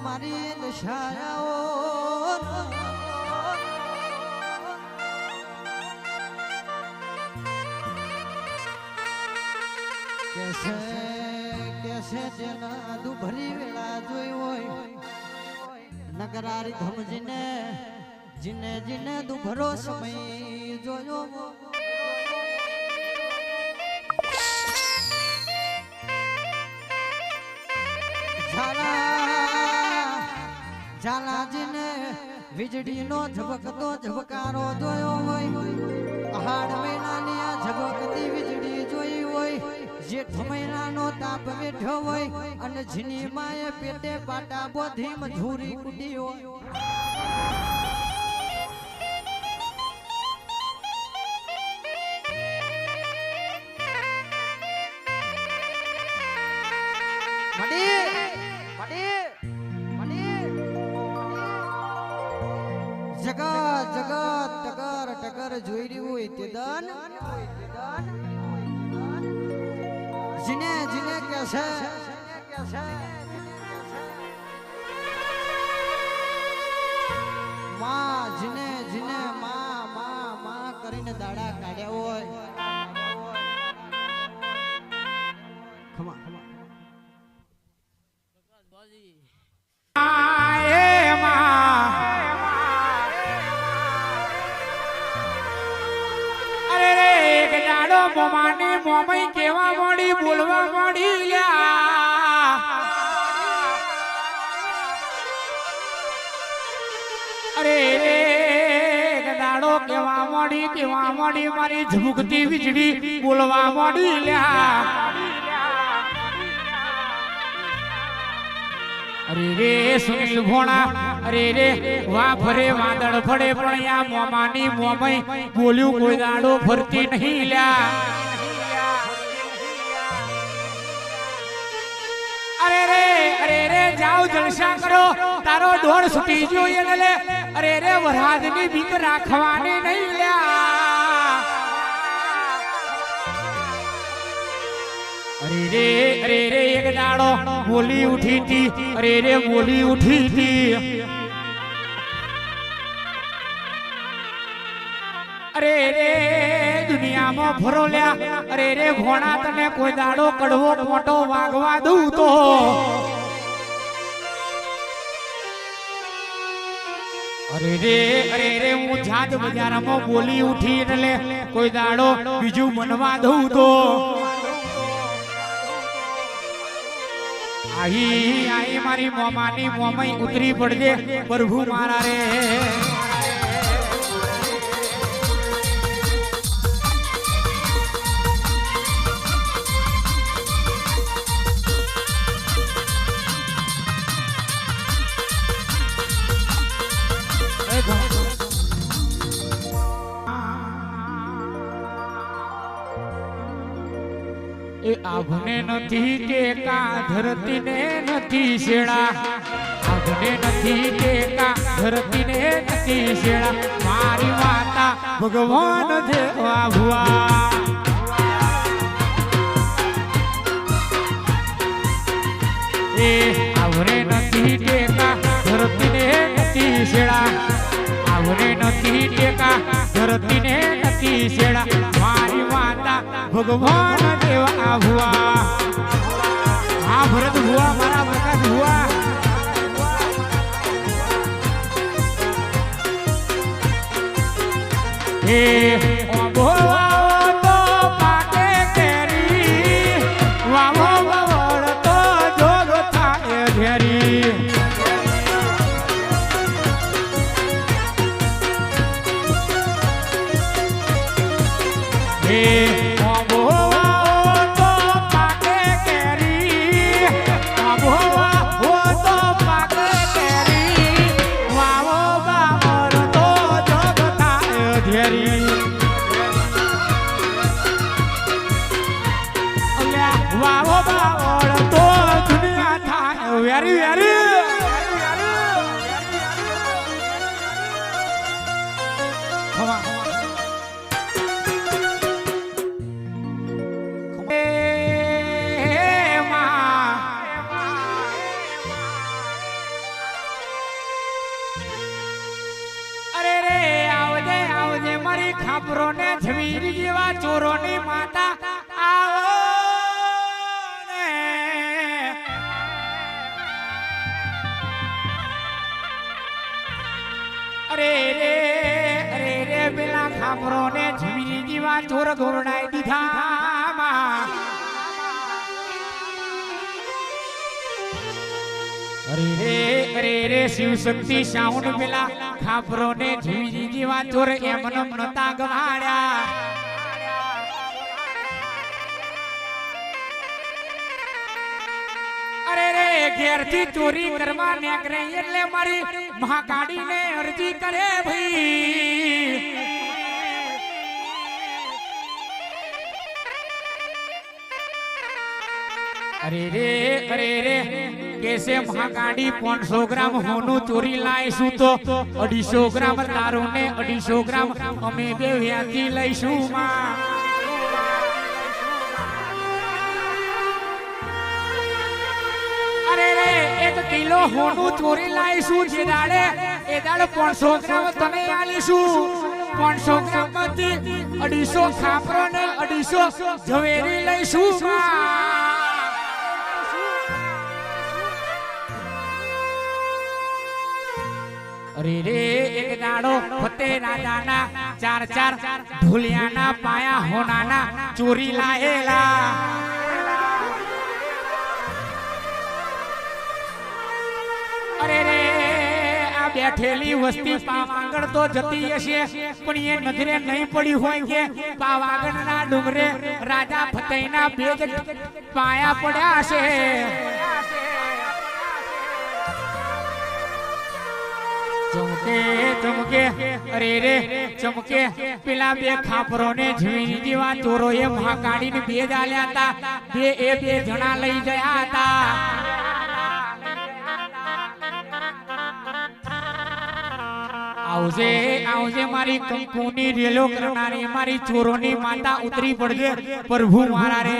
Speaker 4: મારી દશાયાઓ કેસે કેસે જેના દુભરી વેળા જોઈ હોય નગરારી ધમજીને જીને જીને દુભરો સમય જોયો ઝાલાજીને વીજળીનો ઝબકતો ઝબકારો જોયો હોય હાડ મહિનાની આ ઝબકતી વીજળી જોઈ હોય જેઠ મહિનાનો તાપ બેઠો હોય અને જીની માએ પેટે પાટા બોધી મજૂરી કુડી હોય જગત જગત ટકર ટકર જોઈ રહ્યું હોય તે દન જીને જીને કેસે માં જીને જીને માં માં માં કરીને દાડા કાઢ્યા હોય ખમા ખમા
Speaker 1: મોમાની મોમઈ કેવા મોડી બોલવા મોડી લ્યા અરે રે દાડો કેવા મોડી મારી ઝબુકતી વીજળી બોલવા મોડી લ્યા અરે રે સુનિલ ભોણા અરે રે વા ભરે વાદળ ફળે પણ આ મોમાની મોમઈ બોલ્યું કોઈ દાડો ફરતી નહીં લ્યા અરે રે જાઓ જલસા કરો તારો દોડ છૂટી જોઈએ ને લે અરે રે વરહાદની બીક રાખવાની નહીં લ્યા અરે રે એક દાડો બોલી ઉઠી હતી અરે રે બોલી ઉઠી હતી અરે રે દુનિયામાં ફરો લ્યા અરે રે ભોણા તને કોઈ દાડો કડવો મોટો વાગવા દઉં તો અરે રે હું જાત બજારમાં બોલી ઉઠી એટલે કોઈ દાડો બીજું મનવા દઉં તો આઈ મારી મોમાની મોમઈ ઉતરી પડજે પ્રભુ મારા રે એ આભને નથી ટેકા ધરતીને નથી શેડા આભને નથી ટેકા ધરતીને નથી શેડા મારી માતા ભગવાન દેવા ભુવા એ આવરે નથી ટેકા ધરતીને નથી શેડા આવરે નથી ટેકા ધરતીને શેડા મારી માતા ભગવાન દેવા ભુવા હા ભરત ભુવા મારા પ્રકાશ ભુવા હે ભુવા તો પાકે કેરી વાવો વવળ તો જોગ થાય ઘેરી હે ભુવા તો પાકે કેરી ભુવા તો પાકે કેરી વાવો વવળ તો જોગ થાય ઘેરી વાવો બાવળ તો દુનિયા થાય વેરી વેરી અરે રે આવજે આવજે મારી ખાપરો ને ઝવીરી જેવા ચોરોની માતા આવો અરે રે પેલા ખામરો ને ઝવીરી જીવા ચોર ઘોરડાઈ દીધા અરે રે શિવ શક્તિ સાઉન્ડ પેલા ખાપરો ને ઝવીરી જીવા ચોર એમનો નતા ગવાડ્યા અરે રે ઘેરથી ચોરી કરવા નીકળે એટલે મારી મહાકાળીને અરજી કરે ભાઈ અરે રે કેસે મહાકાળી 500 ગ્રામ હોનું ચોરી લાઈશું તો 250 ગ્રામ તારું ને 250 ગ્રામ અમે બે વ્યાથી લઈશું માં અરે રે 1 કિલો હોનું ચોરી લાઈશું જે દાડે એ દાડે 500 ગ્રામ તને આલીશું 500 ગ્રામ માંથી 250 ખાપરો ને 250 ઝવેરી લઈશું અરે રે એક દાડો ફતે રાજાના 4 ઢોલિયાના પાયા હોનાના ચોરી લાયેલા અરે રે આ બેઠેલી વસ્તી પાવાગઢ તો જતી હશે પણ એ નજરે નહીં પડી હોય કે પાવાગઢના ડુંગરે રાજા ફતેના 2 પાયા પડ્યા છે ચમકે અરે રે ચમકે પેલા 2 ખાપરો ને ઝવીરી જેવા ચોરો એ મહાકાળી ને 2 જાલ્યા હતા 2 જણા લઈ ગયા હતા આવજે મારી કંકુની રેલો કરનારી મારી ચોરોની માતા ઉતરી પડજે પ્રભુ મારા રે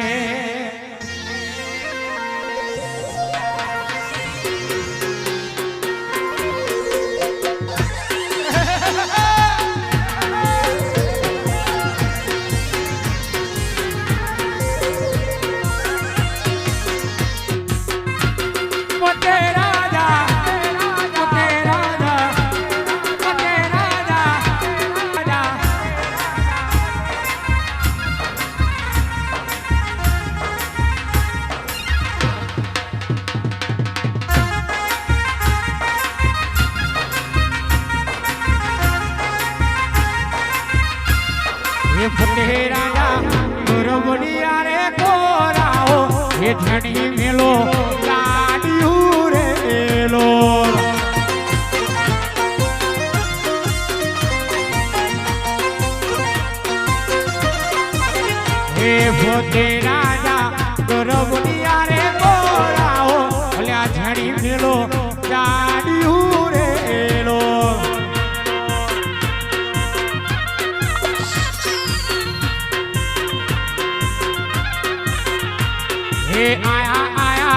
Speaker 1: ધણી મેલો ગાડીયું રેલો હે પોતે રાજા ગરબડિયા રે બોલાવો ભલ્યા ધણી મેલો ગાડીયું રેલો हे आया आया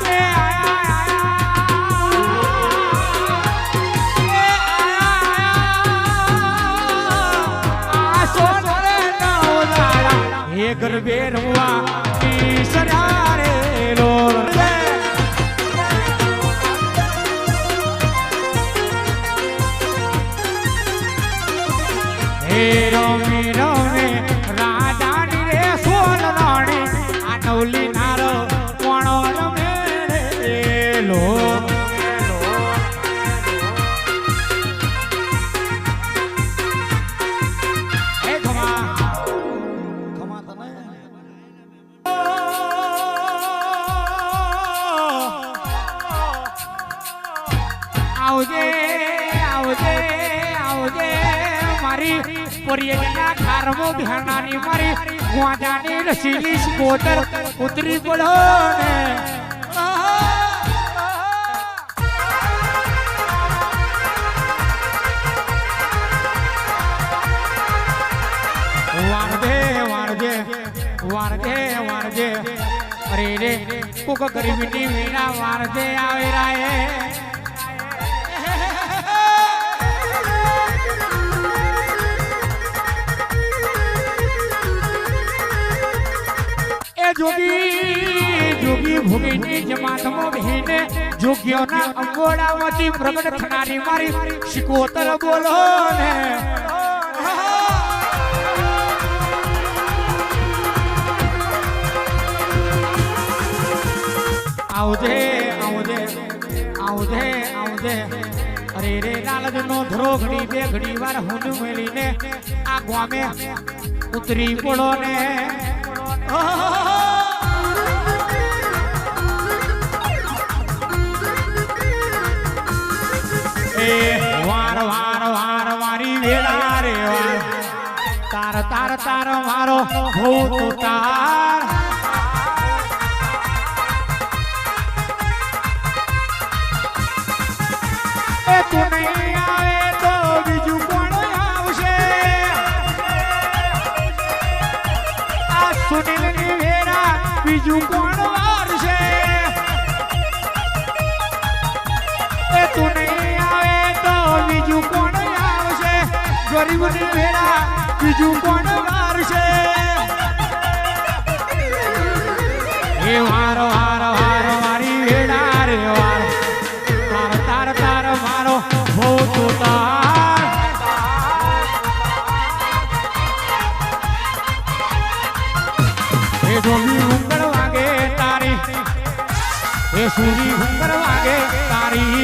Speaker 1: हे आया आया हे आया आया आ सोना ગરબે રમવા ઈશરા રે લોલ હે રમે રમે રાજાની રે સોન રાણી આ નવલી નારો કોણો રમે રે લોલ આવજે આવજે આવજે મારી પરિયજના ખારમો બિહારનાની મારી વાજાની રસીલી સ્કોટર ઉતરી પડો ને વારજે વારજે વારજે વારજે અરે રે કોક ગરીબની વીણા વારજે આવે રાય જોગી ભૂમિની જમાતમાં બહેને જોગ્યોના અંગોડામાંથી પ્રગટ થનારી મારી શિકોતર બોલો ને આવજે આવજે આવજે આવજે અરે રે લાલજ નો ધરો ઘડી બે ઘડી વાર હું મેલીને આ ગામે ઉતરી પડો ને વાર વાર વાર મારી વેળા રે વાર તાર તાર તાર મારો ભૂ તાર એ તું નહીં આવે તો બીજું કોણ આવશે આ સુનિલની વેરા બીજું કોણ વારશે એ તું નહીં આવે તો બીજું કોણ આવશે ગરીબની વેરા બીજું કોણ વારશે એ વાર વાર વાર મારી વેડા રે વાર તાર તાર તાર મારો ભૂત તાર એ ડોલી હુંગર વાગે તારી એ સૂરી હુંગર વાગે તારી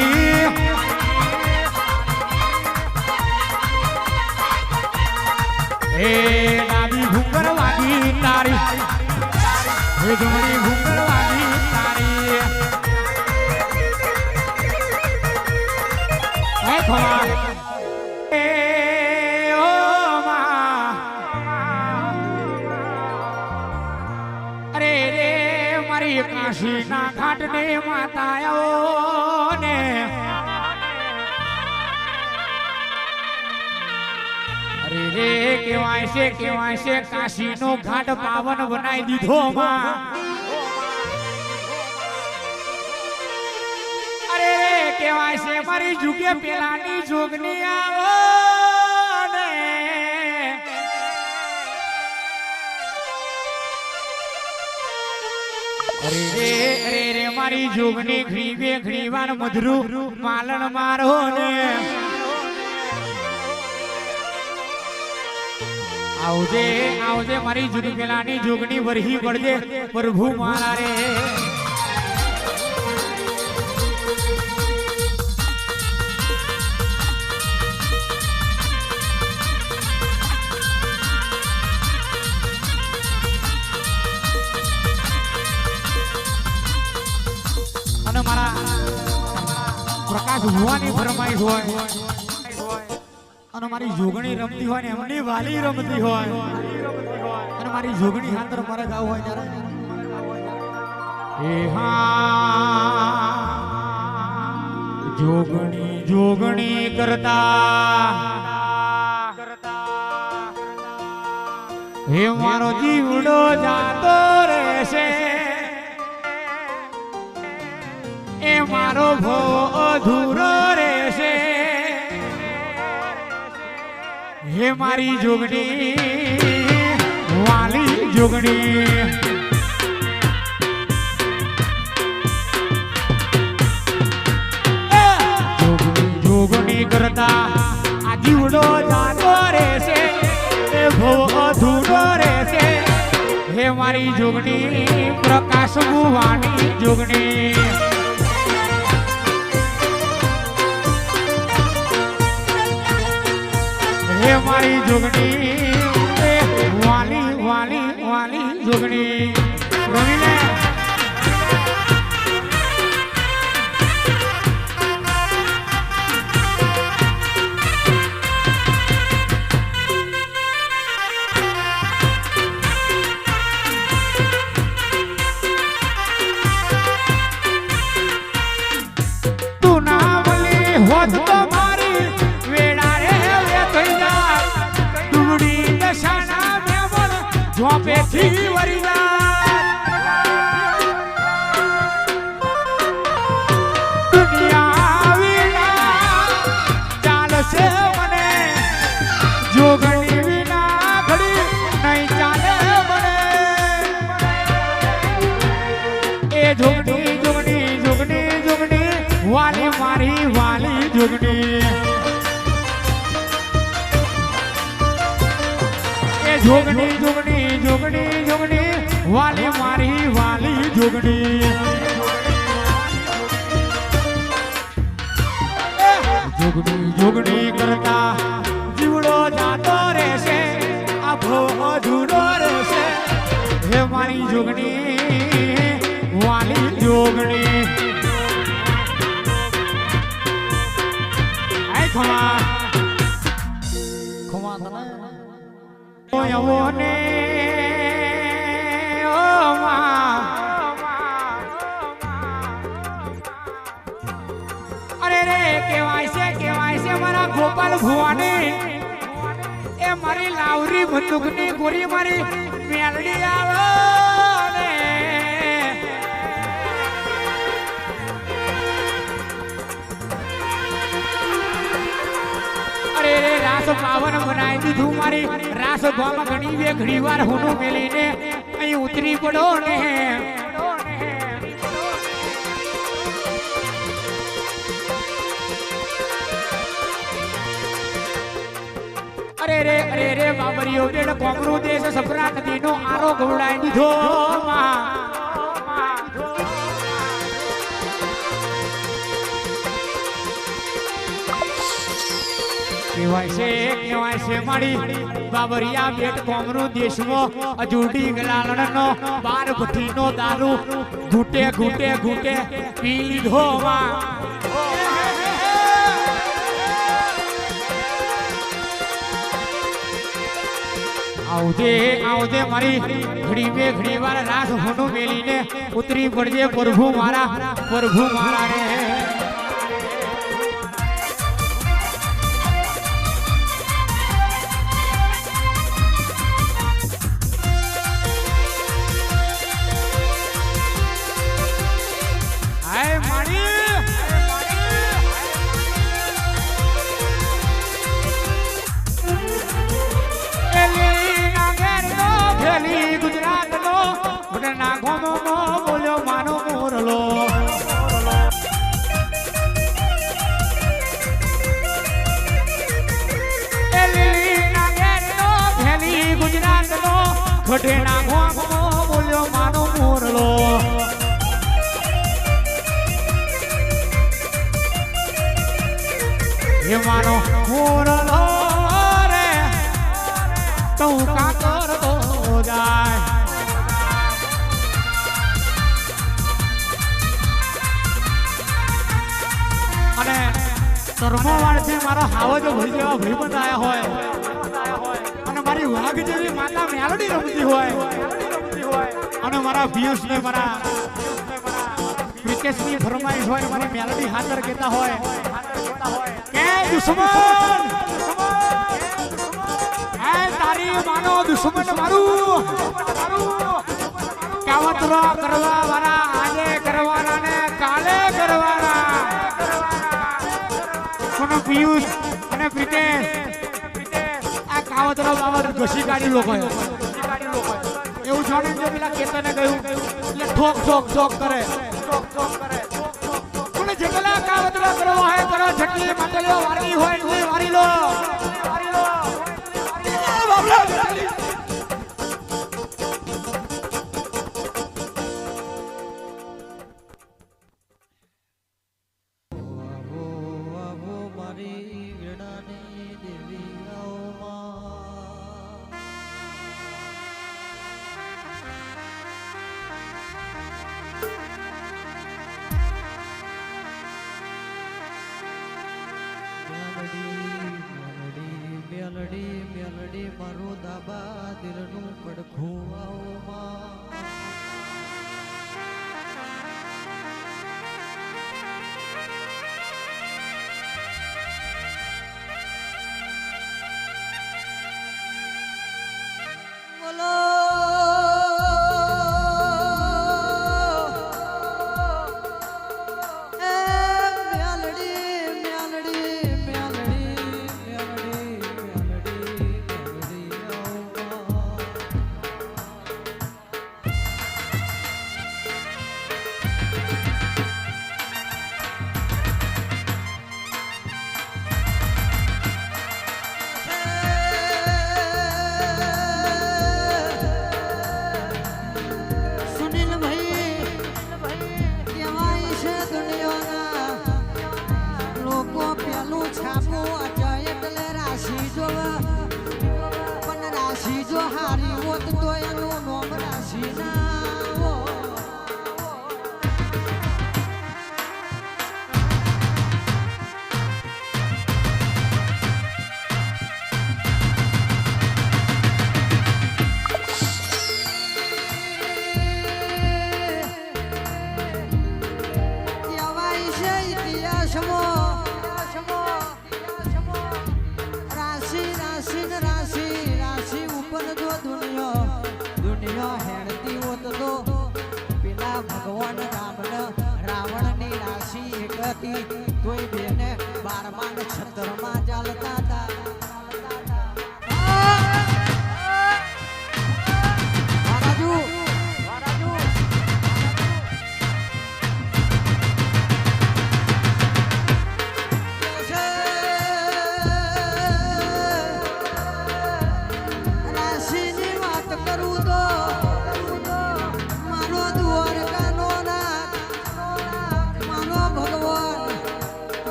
Speaker 1: એ ડાબી હુંગર વાગી તારી એ જમણી હુંગર વાગી તારી એ ખવા એ ઓ મા અરે રે મારી કાશીના ઘાટને માતા આવો ને અરે રે કેવાય છે કાશીનો ઘાટ પાવન બનાવી દીધો માં અરે રે કેવાય છે મારી જુગે પેલાની જોગની આવો ને અરે રે મારી જોગની ઘડી વાર મધરું માલણ મારો ને આવજે આવજે મારી જુદી પેલાની જોગની વરહી પડજે પ્રભુ મારા રે અને મારા પ્રકાશ ભુવાની ફરમાઈશ હોય અને મારી જોગણી રમતી હોય ને એમની વાલી રમતી હોય અને મારી જોગણી હાથર મારે ગાવ હોય ત્યારે એ હા જોગણી જોગણી કરતા હે મારો જીવડો જાતો રહેશે એ મારો ભો અધૂરો રહેશે હે મારી જોગણી વાલી જોગણી જોગણી કરતા આ જીવડો જાતો રહેશે એ ભવ અધૂરો રહેશે હે મારી જોગણી પ્રકાશ ભુવાની જોગણી હે મારી જોગણી વાલી વાલી વાલી જોગણી રમીને તું ના બોલી હોત તો મારી વેડા રે વે થઈ જા દુડી દશાના મેમન ઝોપેથી વરી જા દુનિયા વિના ચાલશે મને જોગણી વિના ઘડી નહીં ચાલે મને એ જોગણી જોગણી જોગણી જોગણી વાલી મારી વાલી જોગણી એ જોગણી જોગણી જોગણી જોગણી વાલી મારી વાલી જોગણી જોગણી જોગણી કરતા જીવડો જાતો રહેશે આભો અધૂરો રહેશે હે મારી જોગણી વાલી જોગણી ખમા
Speaker 4: ખમા તને
Speaker 1: ઓય ને ઓ માં અરે રે કેવાય છે મારા ગોપાલ ભુવાની એ મારી લાવરી બંદૂકની ગોરી મારી મેલડી આવે ને અરે રે રાસ પાવન બનાવી દીધું મારી રાસ ભામાં ઘણી બે ઘણી વાર હુનું મેલીને અહીં ઉતરી પડો ને અરે રે બાબરીઓ બેડ કોમરો દેશ સફરા નદીનો આરો ગવડાઈ દીધો માં કેવાય છે મારી બાબરિયા બેટ કોમરો દેશમાં અજુડી ગલાલણનો બાર ભઠ્ઠીનો દારૂ ઘૂટે ઘૂટે ઘૂટે પી લીધો માં આવજે મારી ઘડી વાર રાસ હોનું મેલીને ઉતરી પડજે પ્રભુ મારા રે આય મારી ગુજરાત નો ના ગોમો બોલ્યો માનો મોરલો ગુજરાત નો ખડે ના ગોમો બોલ્યો માનો મોરલો એ માનો મોરલો રે તું કા કરતો જાય અને તરમોવાડ થી મારો હાવજ ભાઈ જેવા ભાઈબંધ આયા હોય અને મારી વાઘ જેવી માતા મેલડી રમતી હોય અને મારા પિયુષ ને મારા ક્રિકેટ ની ફરમાઈશ હોય મારી મેલડી હાજર કહેતા હોય કે દુશ્મન તારી માનો દુશ્મન મારું કાવતરો કરવા વાળા આજે કરવાના ને કાલે કરવાના કોનો પિયુષ અને પ્રિતેશ આ કાવતરો બાબત ઘસી કાઢી લોકો એવું જાણે જો પેલા કેતને ગયું એટલે ઠોક ઠોક ઠોક કરે કોને જેટલા કાવતરા કરો હે કરો છઠ્ઠી માટલીઓ વારી હોય ને વારી લો બાબલા
Speaker 4: મેલડી મારું દાબા દિલનું પડખું આવમાં બોલો જો હારી હોત તો એનું નામ રાશી ના કહેવાય છે ઇતિહાસમાં રાશિ રાશિ ને રાશિ ઉપર જો દુનિયા હેડતી હોત તો પેલા ભગવાન રાવણની રાશિ એક હતી તોય બેને 12મા નક્ષત્રમાં ચાલતા હતા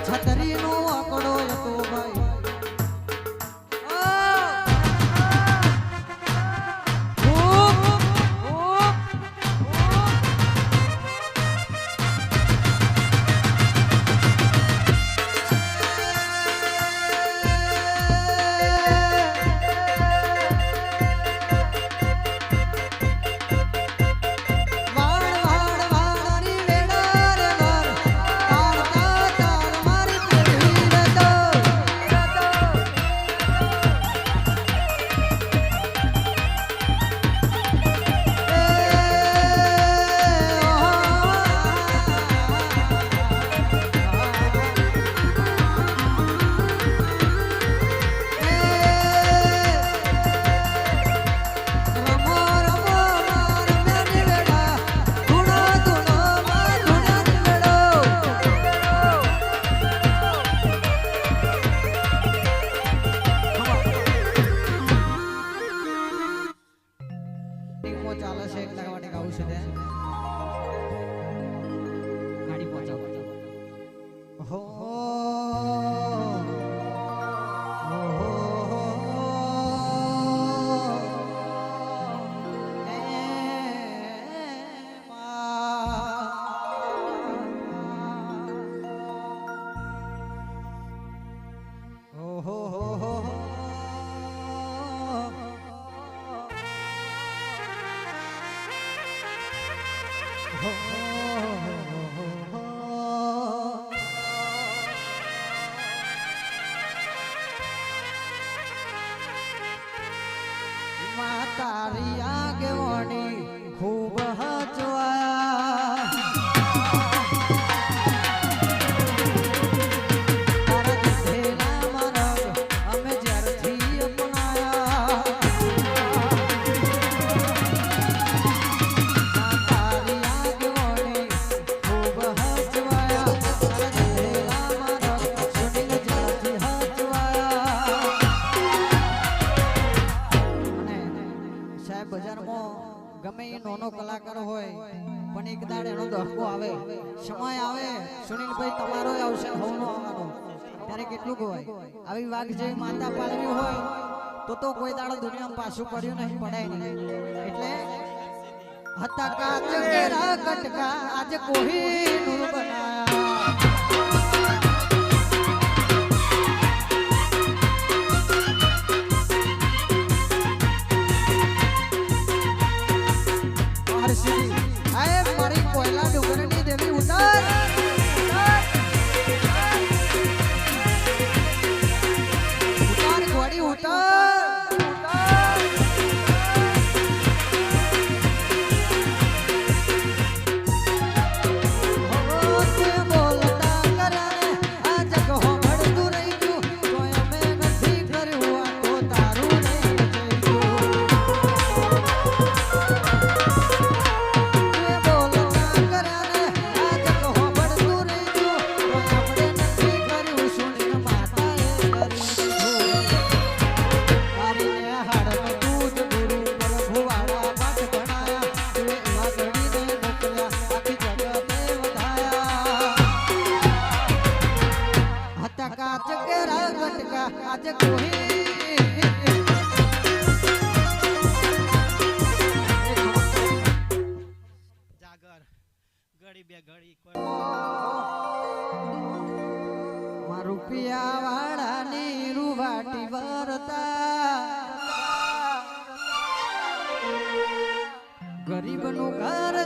Speaker 4: છતરીનો આંકડો હતો ભાઈ ચાલે છે એટલા માટે ગાવું છે તે ગાડી પહોંચાવો હો તારી આગેવાની ખૂબ હચવાયા તારા દીધેલા મારા કલાકાર હોય પણ એક દાડ એનો દહકો આવે સમય આવે સુનિલભાઈ તમારો આવશે હવનો આવવાનો ત્યારે કેટલું હોય આવી વાઘ જેવી માતા પાલવી હોય તો કોઈ દાડો દુનિયામાં પાછું પડ્યું નહીં પડાય નહીં એટલે હતા કાચ કેરા કટકા આજ કોહિનૂર બનાયા આય મારી કોયલા ડુંગરની દેવી ઉતાર ઉતાર ઘોડી ઉતાર આજે
Speaker 5: જાગર ઘડી બે ઘડી
Speaker 4: રૂપિયા વાળાની રૂવાટી વરતા ગરીબનું ઘર